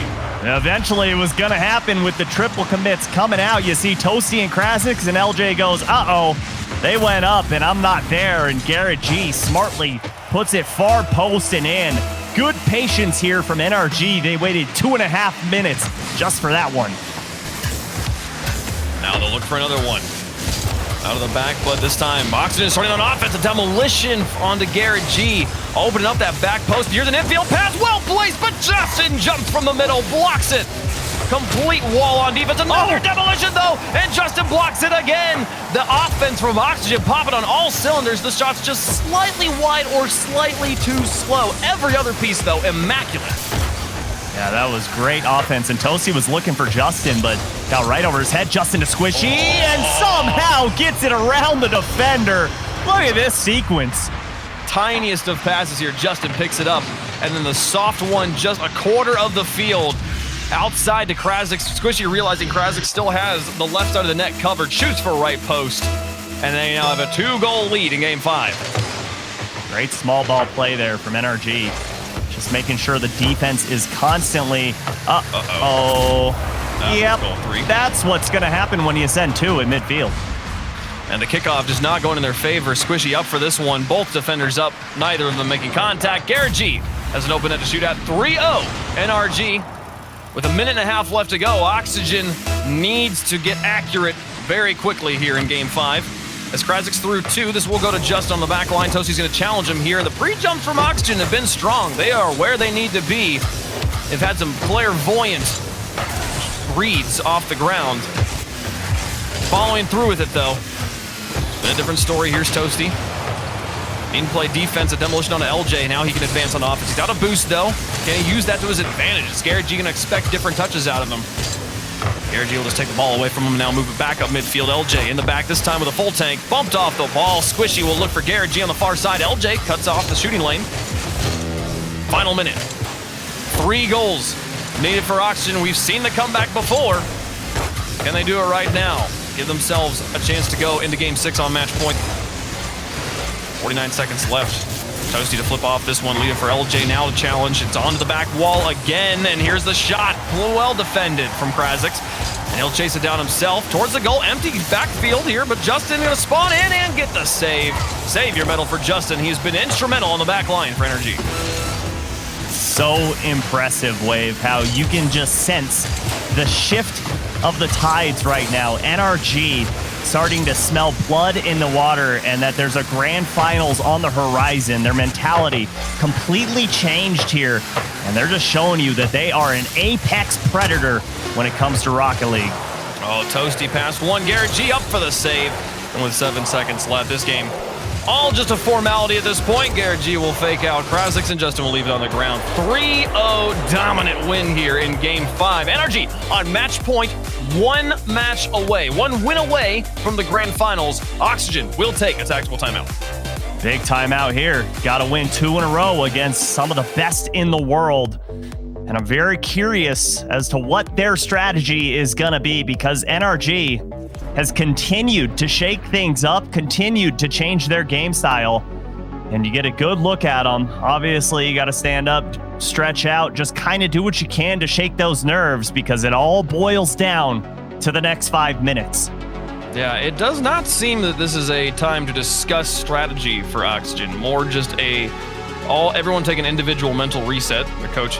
Eventually it was going to happen with the triple commits coming out. You see Toasty and Krasix, and LJ goes, uh-oh, they went up and I'm not there, and Garrett G smartly puts it far post and in. Good patience here from NRG. They waited 2.5 minutes just for that one. Now they'll look for another one. Out of the back, but this time, Oxygen starting on offense. A demolition onto Garrett G. Opening up that back post. Here's an infield pass, well placed, but Justin jumps from the middle, blocks it. Complete wall on defense. Another demolition, though, and Justin blocks it again. The offense from Oxygen popping on all cylinders. The shot's just slightly wide or slightly too slow. Every other piece, though, immaculate. Yeah, that was great offense, and Toasty was looking for Justin, but got right over his head. Justin to Squishy, and somehow gets it around the defender. Look at this sequence. Tiniest of passes here. Justin picks it up, and then the soft one just a quarter of the field outside to Krasix. Squishy realizing Krasix still has the left side of the net covered, shoots for right post, and they now have a 2-goal lead in Game 5. Great small ball play there from NRG. Just making sure the defense is constantly, yep, that's what's going to happen when you send 2 in midfield. And the kickoff does not go in their favor. Squishy up for this one. Both defenders up, neither of them making contact. Garrett G has an open net to shoot at. 3-0 NRG. With a minute and a half left to go, Oxygen needs to get accurate very quickly here in Game 5. As Krasix through 2, this will go to Just on the back line. Toasty's going to challenge him here. The pre-jumps from Oxygen have been strong. They are where they need to be. They've had some clairvoyant reads off the ground. Following through with it, though. It's been a different story. Here's Toasty. In-play defense, a demolition on LJ. Now he can advance on offense. He's got a boost, though. Can he use that to his advantage? Is Garrett G going to expect different touches out of him? Garrett G will just take the ball away from him and now move it back up midfield. LJ in the back, this time with a full tank. Bumped off the ball. Squishy will look for Garrett G on the far side. LJ cuts off the shooting lane. Final minute. 3 goals needed for Oxygen. We've seen the comeback before. Can they do it right now? Give themselves a chance to go into Game 6 on match point. 49 seconds left. Toasty to flip off this one, leaving for LJ now to challenge. It's onto the back wall again, and here's the shot. Well defended from Krasix, and he'll chase it down himself towards the goal. Empty backfield here, but Justin gonna spawn in and get the save. Save your medal for Justin. He's been instrumental on the back line for NRG. So impressive, Wave, how you can just sense the shift of the tides right now. NRG starting to smell blood in the water, and that there's a grand finals on the horizon. Their mentality completely changed here, and they're just showing you that they are an apex predator when it comes to Rocket League. Oh, Toasty past one. Garrett G up for the save, and with 7 seconds left, this game all just a formality at this point. Garrett G will fake out Krasix, and Justin will leave it on the ground. 3-0 dominant win here in Game 5. NRG on match point, 1 match away, 1 win away from the grand finals. Oxygen will take a tactical timeout. Big timeout here. Got to win 2 in a row against some of the best in the world. And I'm very curious as to what their strategy is going to be, because NRG has continued to shake things up, continued to change their game style. And you get a good look at them. Obviously, you got to stand up, stretch out, just kind of do what you can to shake those nerves, because it all boils down to the next 5 minutes. Yeah, it does not seem that this is a time to discuss strategy for Oxygen. More just everyone take an individual mental reset. The coach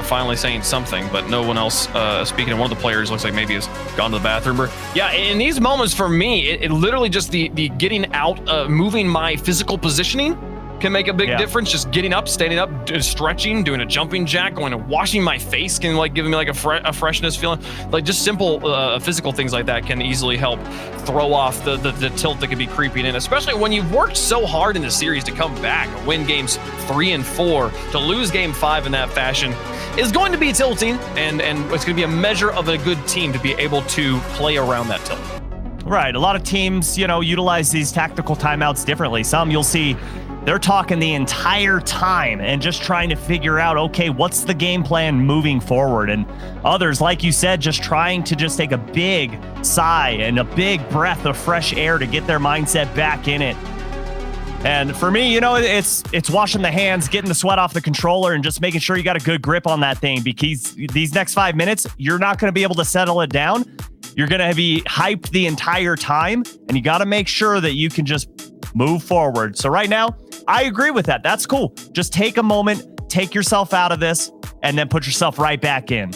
finally saying something, but no one else speaking. And one of the players looks like maybe has gone to the bathroom. Or, yeah, in these moments for me, it literally just the getting out, moving my physical positioning can make a big difference. Just getting up, standing up, stretching, doing a jumping jack, going and washing my face can like give me like a freshness feeling. Like just simple physical things like that can easily help throw off the tilt that could be creeping in, especially when you've worked so hard in the series to come back, win games 3 and 4, to lose game 5 in that fashion is going to be tilting, and it's going to be a measure of a good team to be able to play around that tilt. Right. A lot of teams, utilize these tactical timeouts differently. Some you'll see they're talking the entire time and just trying to figure out, okay, what's the game plan moving forward? And others, like you said, just trying to just take a big sigh and a big breath of fresh air to get their mindset back in it. And for me, it's washing the hands, getting the sweat off the controller, and just making sure you got a good grip on that thing, because these next 5 minutes, you're not going to be able to settle it down. You're going to be hyped the entire time, and you got to make sure that you can just move forward. So right now, I agree with that. That's cool. Just take a moment, take yourself out of this, and then put yourself right back in.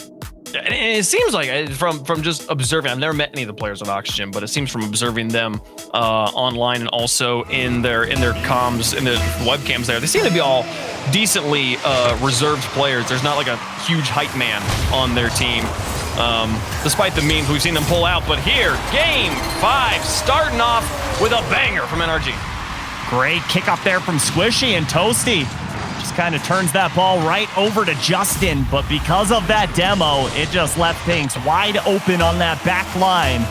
And it seems like from just observing, I've never met any of the players of Oxygen, but it seems from observing them online and also in their comms, in the webcams there, they seem to be all decently reserved players. There's not like a huge hype man on their team, despite the memes we've seen them pull out. But here, game 5, starting off with a banger from NRG. Great kick up there from Squishy, and Toasty just kind of turns that ball right over to Justin, but because of that demo, it just left things wide open on that back line.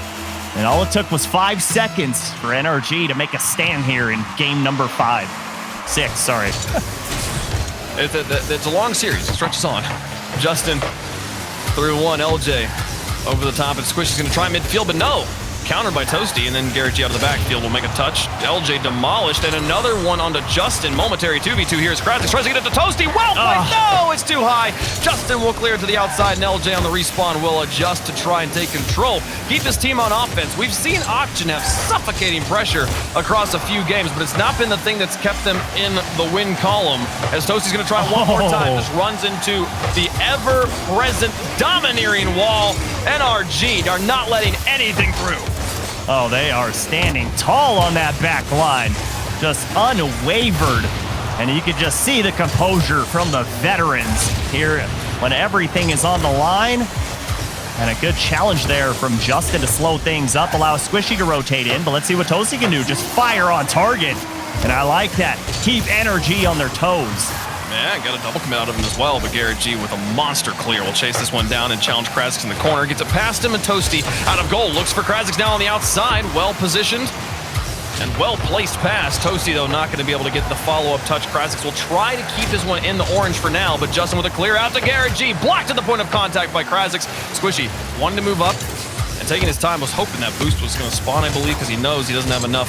And all it took was 5 seconds for NRG to make a stand here in game number 6, sorry. It's a long series. It stretches on. Justin through one, LJ over the top, and Squishy's going to try midfield, but no. Countered by Toasty, and then Garrett G out of the backfield will make a touch. LJ demolished, and another one onto Justin. Momentary 2v2 here as Krazik tries to get it to Toasty. Well played. No, it's too high. Justin will clear it to the outside, and LJ on the respawn will adjust to try and take control. Keep his team on offense. We've seen Oxygen have suffocating pressure across a few games, but it's not been the thing that's kept them in the win column. As Toasty's going to try one more time. Just runs into the ever-present domineering wall. NRG are not letting anything through. Oh, they are standing tall on that back line, just unwavered. And you can just see the composure from the veterans here when everything is on the line. And a good challenge there from Justin to slow things up, allow Squishy to rotate in. But let's see what Toasty can do. Just fire on target. And I like that. Keep NRG on their toes. Yeah, got a double commit out of him as well, but Garrett G with a monster clear will chase this one down and challenge Krazik in the corner. Gets it past him, and Toasty out of goal. Looks for Krazik now on the outside. Well positioned and well placed pass. Toasty, though, not going to be able to get the follow-up touch. Krazik will try to keep this one in the orange for now, but Justin with a clear out to Garrett G. Blocked at the point of contact by Krazik. Squishy wanted to move up and taking his time, was hoping that boost was going to spawn, I believe, because he knows he doesn't have enough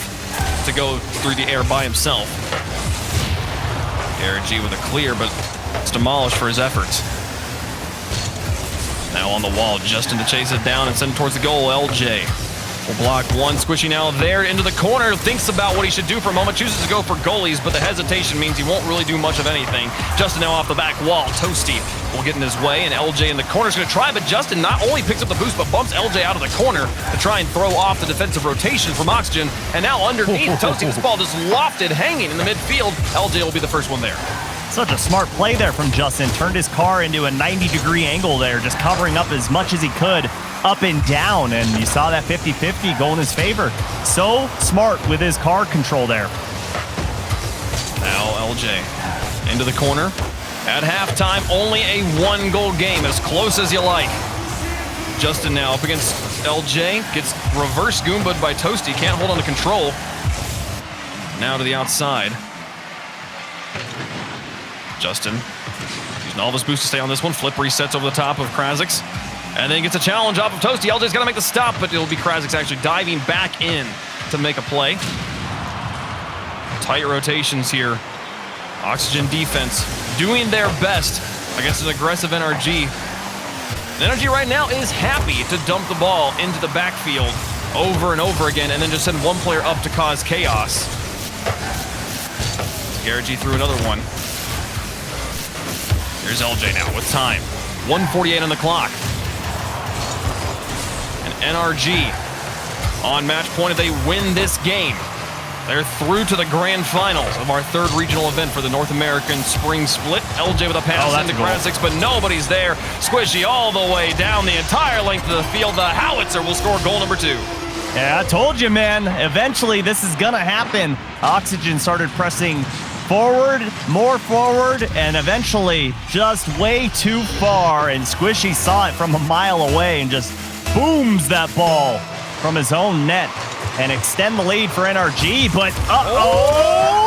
to go through the air by himself. Garrett G with a clear, but it's demolished for his efforts. Now on the wall, Justin to chase it down and send it towards the goal. LJ will block one. Squishy now there into the corner. Thinks about what he should do for a moment. Chooses to go for goalies, but the hesitation means he won't really do much of anything. Justin now off the back wall. Toasty will get in his way, and LJ in the corner is going to try, but Justin not only picks up the boost, but bumps LJ out of the corner to try and throw off the defensive rotation from Oxygen. And now underneath, Toasty, this ball just lofted, hanging in the midfield. LJ will be the first one there. Such a smart play there from Justin. Turned his car into a 90-degree angle there, just covering up as much as he could, up and down. And you saw that 50-50 go in his favor. So smart with his car control there. Now LJ into the corner. At halftime, only a 1-goal game, as close as you like. Justin now up against LJ. Gets reverse goomba'd by Toasty. Can't hold on to control. Now to the outside. Justin using all of his boost to stay on this one. Flip resets over the top of Krasix. And then gets a challenge off of Toasty. LJ's got to make the stop, but it'll be Krasix actually diving back in to make a play. Tight rotations here. Oxygen defense doing their best against an aggressive NRG. And NRG right now is happy to dump the ball into the backfield over and over again and then just send one player up to cause chaos. Garrett G threw another one. Here's LJ now with time. 1:48 on the clock. And NRG on match point if they win this game. They're through to the grand finals of our third regional event for the North American Spring Split. LJ with a pass into Krasix, but nobody's there. Squishy all the way down the entire length of the field. The Howitzer will score goal number 2. Yeah, I told you, man. Eventually, this is going to happen. Oxygen started pressing forward, more forward, and eventually just way too far. And Squishy saw it from a mile away and just booms that ball from his own net and extend the lead for NRG. But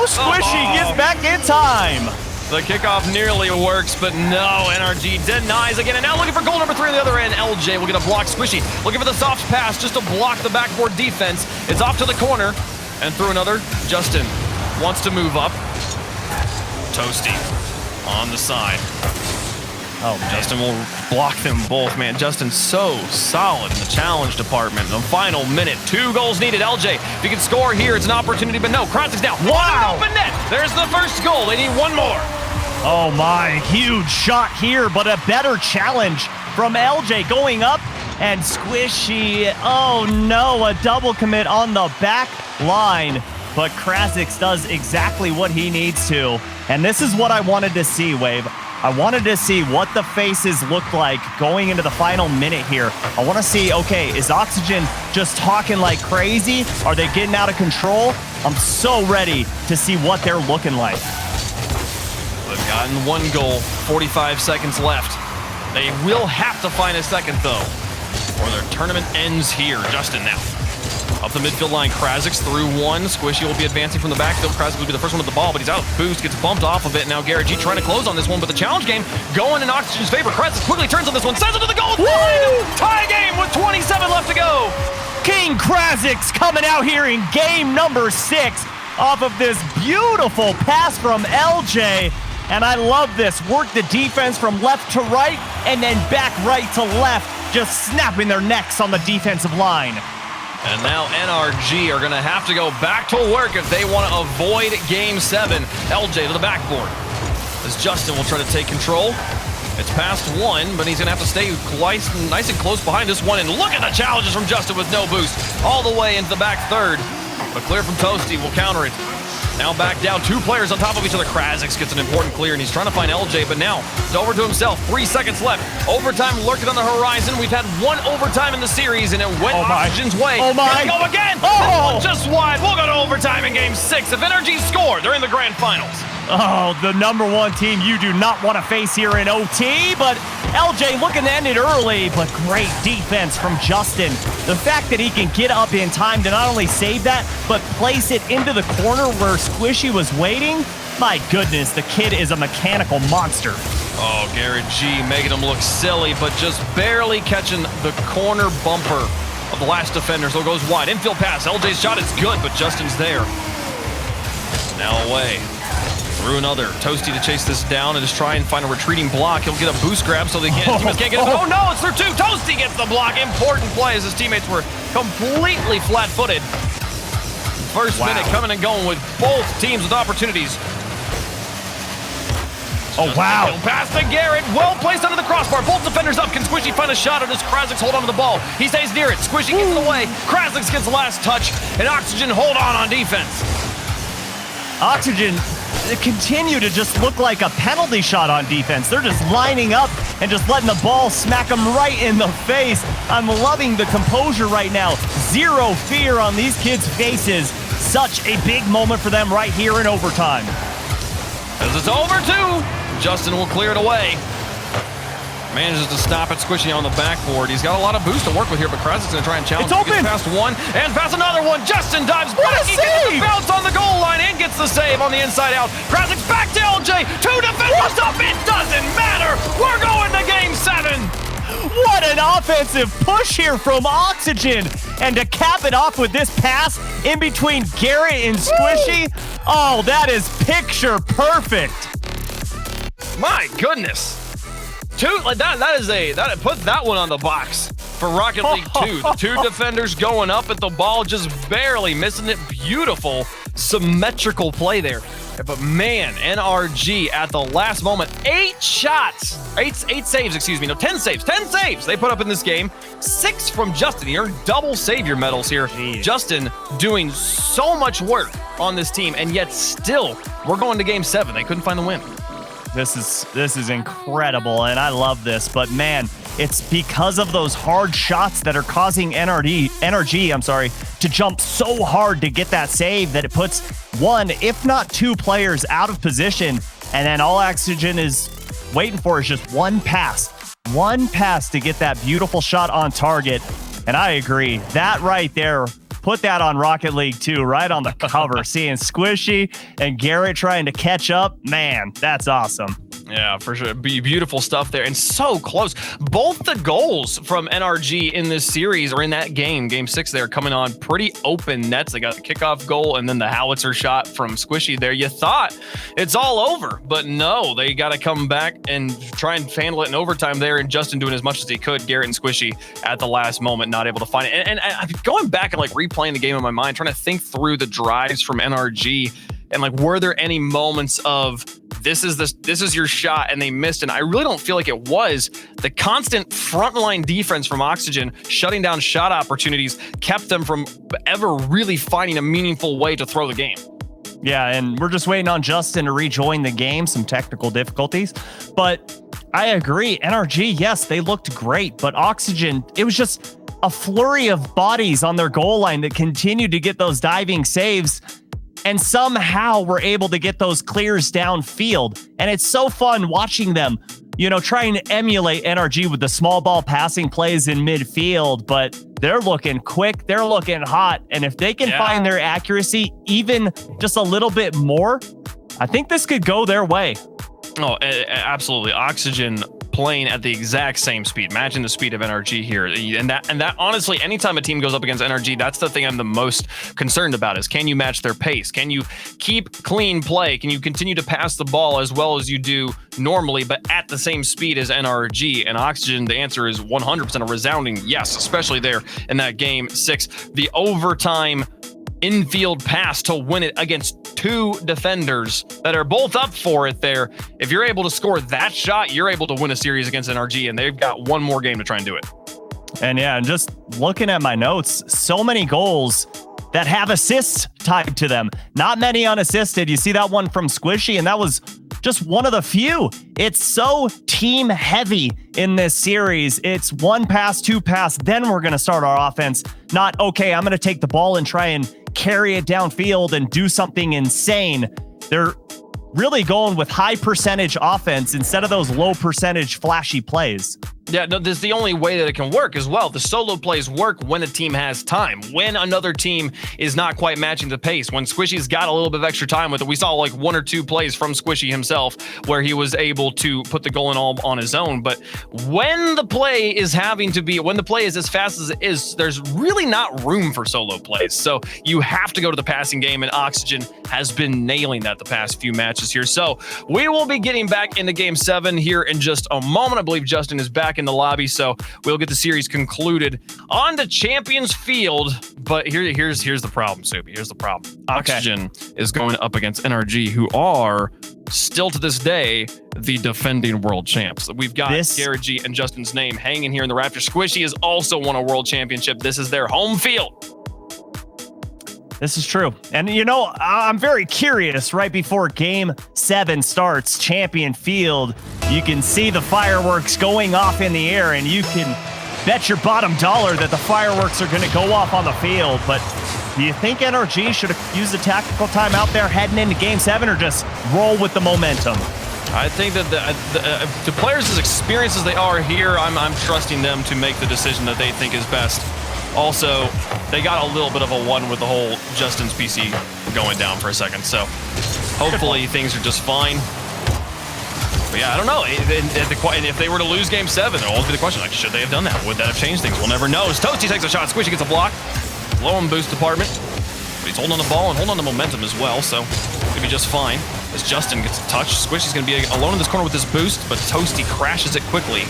Squishy gets back in time. The kickoff nearly works, but no, NRG denies again. And now looking for goal number 3 on the other end. LJ will get a block. Squishy looking for the soft pass just to block the backboard defense. It's off to the corner and through another. Justin wants to move up. Toasty on the side. Oh, man. Justin will block them both, man. Justin's so solid in the challenge department. The final minute, 2 goals needed. LJ, if you can score here, it's an opportunity, but no, Krasix down. Wow! Open net. There's the first goal. They need one more. Oh my, huge shot here, but a better challenge from LJ going up and Squishy. Oh no, a double commit on the back line. But Krasix does exactly what he needs to. And this is what I wanted to see, Wave. I wanted to see what the faces looked like going into the final minute here. I want to see, okay, is Oxygen just talking like crazy? Are they getting out of control? I'm so ready to see what they're looking like. They've gotten 1 goal, 45 seconds left. They will have to find a second, though, or their tournament ends here. Justin now. Up the midfield line, Krasix through 1. Squishy will be advancing from the backfield. Krasix will be the first one with the ball, but he's out of boost, gets bumped off of it. Now Garrett G trying to close on this one, but the challenge game going in Oxygen's favor. Krasix quickly turns on this one, sends it to the goal line. Tie game with 27 left to go. King Krasix coming out here in game number 6 off of this beautiful pass from LJ. And I love this. Work the defense from left to right and then back right to left, just snapping their necks on the defensive line. And now NRG are going to have to go back to work if they want to avoid Game 7. LJ to the backboard as Justin will try to take control. It's past 1, but he's going to have to stay nice and close behind this one. And look at the challenges from Justin with no boost. All the way into the back third. But clear from Toasty will counter it. Now back down, 2 players on top of each other. Krasix gets an important clear, and he's trying to find LJ, but now it's over to himself. 3 seconds left. Overtime lurking on the horizon. We've had 1 overtime in the series, and it went Oxygen's way. Oh my! Here we go again! Oh! Just wide. We'll go to overtime in Game 6. If NRG score, they're in the grand finals. Oh, the #1 team you do not want to face here in OT, but LJ looking to end it early, but great defense from Justin. The fact that he can get up in time to not only save that, but place it into the corner where Squishy was waiting. My goodness, the kid is a mechanical monster. Oh, Garrett G making him look silly, but just barely catching the corner bumper of the last defender. So it goes wide. Infield pass. LJ's shot is good, but Justin's there. Now away. Through another. Toasty to chase this down and just try and find a retreating block. He'll get a boost grab so teammates can't get it. Oh no, it's through 2. Toasty gets the block. Important play as his teammates were completely flat-footed. First minute coming and going with both teams with opportunities. Oh, wow. Pass to Garrett. Well placed under the crossbar. Both defenders up. Can Squishy find a shot, or does Krasix hold on to the ball? He stays near it. Squishy gets in the way. Krasix gets the last touch, and Oxygen hold on defense. Oxygen continue to just look like a penalty shot on defense. They're just lining up and just letting the ball smack them right in the face. I'm loving the composure right now. Zero fear on these kids' faces. Such a big moment for them right here in overtime. As it's over 2, Justin will clear it away. Manages to stop it, Squishy on the backboard. He's got a lot of boost to work with here, but Krazik's going to try and challenge. It's open. Past one and past another one. Justin dives what back. A he save. gets the bounce on the goal line and gets the save on the inside out. Krazik's back to LJ. 2 defenders up. It doesn't matter. We're going to game 7. What an offensive push here from Oxygen. And to cap it off with this pass in between Garrett and Squishy. Oh, that is picture perfect. My goodness. Put that one on the box for Rocket League 2. The 2 defenders going up at the ball, just barely missing it. Beautiful, symmetrical play there. But man, NRG at the last moment, 8 saves, excuse me. No, 10 saves. 10 saves they put up in this game. 6 from Justin. He earned double savior medals here. Jeez. Justin doing so much work on this team, and yet still, we're going to game 7. They couldn't find the win. This is incredible, and I love this. But man, it's because of those hard shots that are causing NRG, to jump so hard to get that save that it puts 1, if not 2 players out of position, and then all Oxygen is waiting for is just one pass to get that beautiful shot on target. And I agree, that right there. Put that on Rocket League 2, right on the cover. Seeing Squishy and Garrett trying to catch up, man, that's awesome. Yeah, for sure. Beautiful stuff there, and so close. Both the goals from NRG in this series, or in that game, game 6 there, coming on pretty open nets. They got the kickoff goal and then the howitzer shot from Squishy there. You thought it's all over, but no, they got to come back and try and handle it in overtime there, and Justin doing as much as he could. Garrett and Squishy at the last moment not able to find it. And I'm going back and like replaying the game in my mind, trying to think through the drives from NRG, and like, were there any moments of this is your shot and they missed? And I really don't feel like it was. The constant frontline defense from Oxygen shutting down shot opportunities kept them from ever really finding a meaningful way to throw the game. Yeah, and we're just waiting on Justin to rejoin the game, some technical difficulties. But I agree, NRG, yes, they looked great, but Oxygen, it was just a flurry of bodies on their goal line that continued to get those diving saves, and somehow we're able to get those clears downfield. And it's so fun watching them, trying to emulate NRG with the small ball passing plays in midfield, but they're looking quick, they're looking hot. And if they can find their accuracy even just a little bit more, I think this could go their way. Oh, absolutely. Oxygen playing at the exact same speed, matching the speed of NRG here. And that honestly, anytime a team goes up against NRG, that's the thing I'm the most concerned about is, can you match their pace? Can you keep clean play? Can you continue to pass the ball as well as you do normally, but at the same speed as NRG? And Oxygen, the answer is 100% a resounding yes, especially there in that game 6. The overtime infield pass to win it against 2 defenders that are both up for it there. If you're able to score that shot, you're able to win a series against NRG, and they've got one more game to try and do it. And yeah, and just looking at my notes, so many goals that have assists tied to them. Not many unassisted. You see that one from Squishy, and that was just one of the few. It's so team heavy in this series. It's 1 pass, 2 pass, then we're going to start our offense. Not, okay, I'm going to take the ball and try and carry it downfield and do something insane. They're really going with high percentage offense instead of those low percentage flashy plays. Yeah, no, this is the only way that it can work as well. The solo plays work when a team has time, when another team is not quite matching the pace, when Squishy's got a little bit of extra time with it. We saw like 1 or 2 plays from Squishy himself where he was able to put the goal in all on his own. But when the play is as fast as it is, there's really not room for solo plays. So you have to go to the passing game, and Oxygen has been nailing that the past few matches here. So we will be getting back into game 7 here in just a moment. I believe Justin is back in the lobby, so we'll get the series concluded on the Champions Field. But here's the problem, Soupy. Here's the problem. Oxygen is going up against NRG, who are still to this day the defending world champs. We've got Garrett G and Justin's name hanging here in the rafters. Squishy has also won a world championship. This is their home field. This is true. And I'm very curious, right before game 7 starts, Champion Field, you can see the fireworks going off in the air, and you can bet your bottom dollar that the fireworks are going to go off on the field. But do you think NRG should have used a tactical timeout there heading into game 7, or just roll with the momentum? I think that the players as experienced as they are here, I'm trusting them to make the decision that they think is best. Also, they got a little bit of a one with the whole Justin's PC going down for a second, so hopefully things are just fine. But yeah, I don't know. And if they were to lose Game 7, there'll always be the question, like, should they have done that? Would that have changed things? We'll never know. As Toasty takes a shot, Squishy gets a block. Low on boost department. But he's holding on the ball and holding on the momentum as well, so he'll be just fine. As Justin gets a touch, Squishy's going to be alone in this corner with this boost, but Toasty crashes it quickly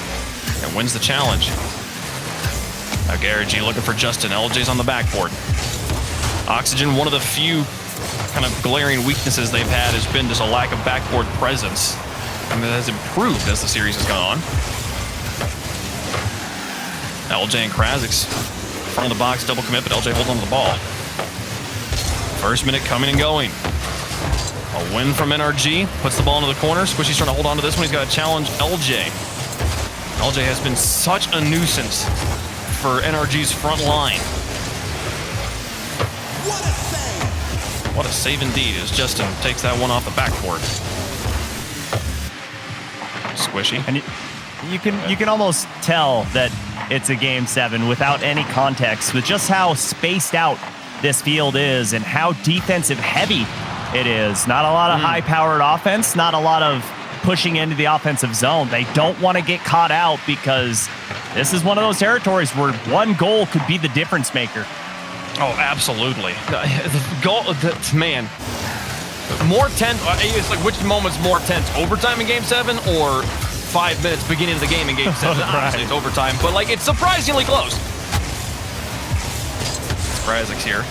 and wins the challenge. Now G looking for Justin. LJ's on the backboard. Oxygen, one of the few kind of glaring weaknesses they've had has been just a lack of backboard presence. I mean, that has improved as the series has gone on. LJ and Krazix, front of the box, double commit, but LJ holds on to the ball. First minute coming and going. A win from NRG, puts the ball into the corner. Squishy's trying to hold on to this one. He's got to challenge LJ. LJ has been such a nuisance for NRG's front line. What a save indeed as Justin takes that one off the backboard. Squishy. And you can almost tell that it's a Game 7 without any context, with just how spaced out this field is and how defensive heavy it is. Not a lot of high-powered offense, not a lot of pushing into the offensive zone. They don't want to get caught out because this is one of those territories where one goal could be the difference maker. Oh, absolutely. The goal, man, more tense. It's like, which moment's more tense? Overtime in Game 7 or 5 minutes beginning of the game in Game 7? Right. Obviously, it's overtime, but like, it's surprisingly close. Krazix here.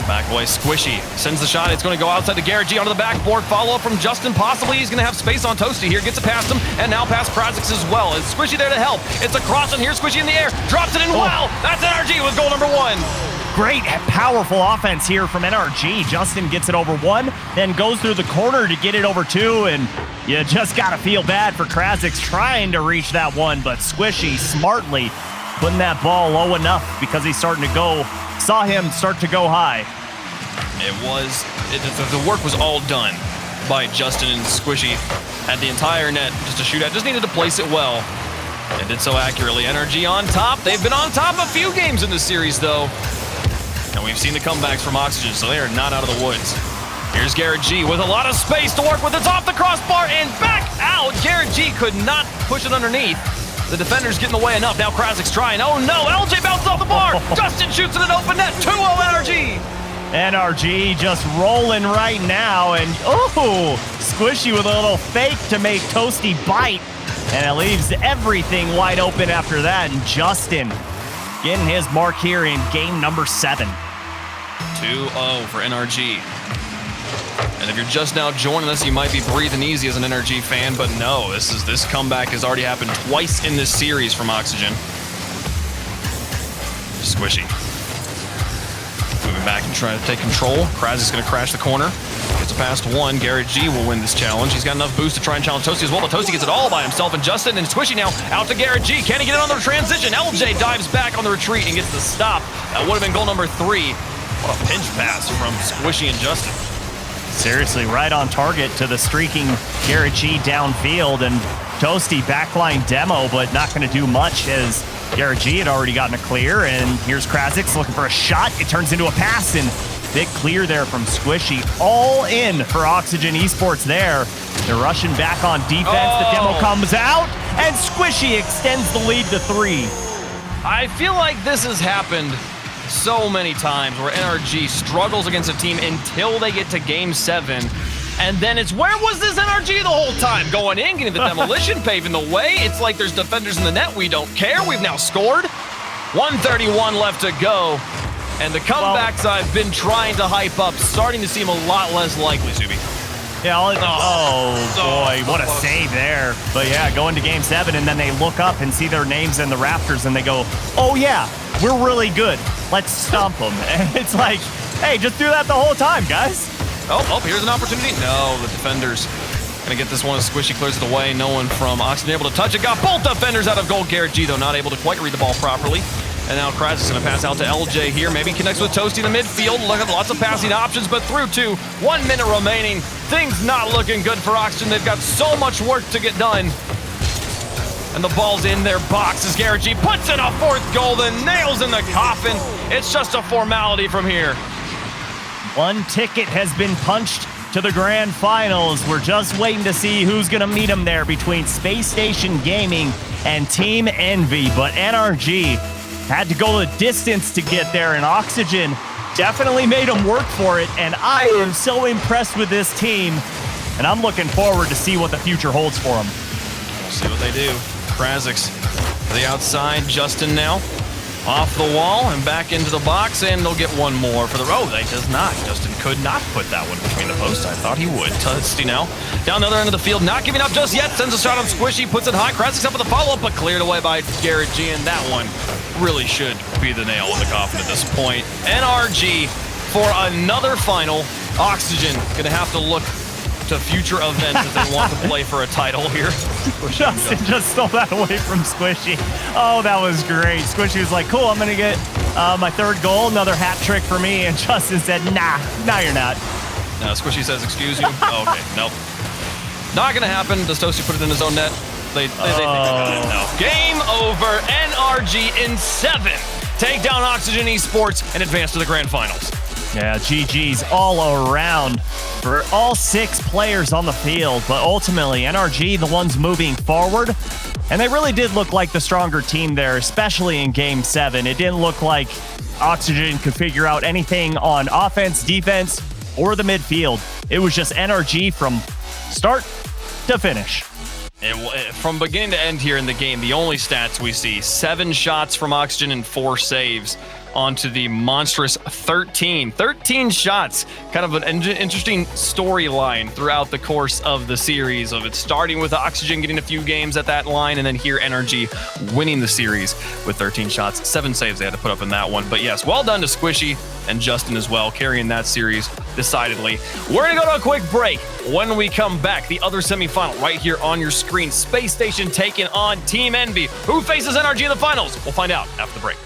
Back away, Squishy sends the shot. It's going to go outside to G onto the backboard. Follow up from Justin. Possibly he's going to have space on Toasty here. Gets it past him, and now past Krazix as well. Is Squishy there to help? It's a cross in here. Squishy in the air. Drops it in. Wow! That's NRG with goal number 1. Great, powerful offense here from NRG. Justin gets it over 1, then goes through the corner to get it over 2, and you just got to feel bad for Krazix trying to reach that one, but Squishy smartly putting that ball low enough because he's starting to go, saw him start to go high. The work was all done by Justin and Squishy at the entire net just to shoot at. Just needed to place it well. They did so accurately. NRG on top. They've been on top a few games in this series, though. And we've seen the comebacks from Oxygen, so they are not out of the woods. Here's G with a lot of space to work with. It's off the crossbar and back out. G could not push it underneath. The defender's getting away enough. Now Krazix trying. Oh no, LJ bounces off the bar. Justin shoots it at open net. 2-0 NRG. NRG just rolling right now, and oh, Squishy with a little fake to make Toasty bite, and it leaves everything wide open after that, and Justin getting his mark here in game number 7. 2-0 for NRG. And if you're just now joining us, you might be breathing easy as an NRG fan, but no, this comeback has already happened twice in this series from Oxygen. Squishy. Moving back and trying to take control. Kraz is going to crash the corner. Gets it past 1. G will win this challenge. He's got enough boost to try and challenge Toasty as well, but Toasty gets it all by himself, and Justin and Squishy now out to G. Can he get it on the transition? LJ dives back on the retreat and gets the stop. That would have been goal number 3. What a pinch pass from Squishy and Justin. Seriously, right on target to the streaking G downfield, and Toasty backline demo, but not going to do much as G had already gotten a clear, and here's Krazix looking for a shot. It turns into a pass, and big clear there from Squishy. All in for Oxygen Esports there. They're rushing back on defense. The demo comes out, and Squishy extends the lead to 3. I feel like this has happened so many times where NRG struggles against a team until they get to game 7. And then it's, where was this NRG the whole time? Going in, getting the demolition, paving the way. It's like there's defenders in the net. We don't care. We've now scored. 1:31 left to go. And the comebacks I've been trying to hype up starting to seem a lot less likely, Subi. Yeah, boy, what a save there. But yeah, going to game 7, and then they look up and see their names in the rafters, and they go, oh yeah, we're really good. Let's stomp them. And it's like, hey, just do that the whole time, guys. Oh, here's an opportunity. No, the defender's going to get this one as Squishy clears it away. No one from Oxygen able to touch it. Got both defenders out of goal. G, though, not able to quite read the ball properly. And now Kraz is going to pass out to LJ here. Maybe connects with Toasty in the midfield. Look at lots of passing options, but through to 1 minute remaining. Things not looking good for Oxygen. They've got so much work to get done. And the ball's in their box as Garrett G puts in a 4th goal, the nails in the coffin. It's just a formality from here. One ticket has been punched to the grand finals. We're just waiting to see who's going to meet them there between Space Station Gaming and Team Envy. But NRG had to go the distance to get there, and Oxygen definitely made them work for it. And I am so impressed with this team, and I'm looking forward to see what the future holds for them. We'll see what they do. Krazix to the outside. Justin now off the wall and back into the box, and they'll get one more for the... Oh, they does not. Justin could not put that one between the posts. I thought he would. Toasty now down the other end of the field, not giving up just yet. Sends a shot on Squishy, puts it high. Krazix up with the follow-up, but cleared away by Garrett G, and that one really should be the nail in the coffin at this point. NRG for another final. Oxygen gonna have to look to future events if they want to play for a title here. Justin just stole that away from Squishy. Oh, that was great. Squishy was like, cool, I'm going to get my 3rd goal, another hat trick for me. And Justin said, nah, you're not. No, Squishy says, excuse you. Oh, okay, nope. Not going to happen. Does Toasty put it in his own net? They think they're going to. No. Game over. NRG in 7. Take down Oxygen Esports and advance to the grand finals. Yeah, GG's all around for all 6 players on the field, but ultimately NRG, the ones moving forward, and they really did look like the stronger team there, especially in Game 7. It didn't look like Oxygen could figure out anything on offense, defense, or the midfield. It was just NRG from start to finish. From beginning to end here in the game, the only stats we see, 7 shots from Oxygen and 4 saves onto the monstrous 13 shots. Kind of an interesting storyline throughout the course of the series, of it starting with Oxygen getting a few games at that line, and then here NRG winning the series with 13 shots, 7 saves they had to put up in that one. But yes, well done to Squishy and Justin as well, carrying that series decidedly. We're gonna go to a quick break. When we come back, the other semifinal right here on your screen, Space Station taking on Team Envy. Who faces NRG in the finals? We'll find out after the break.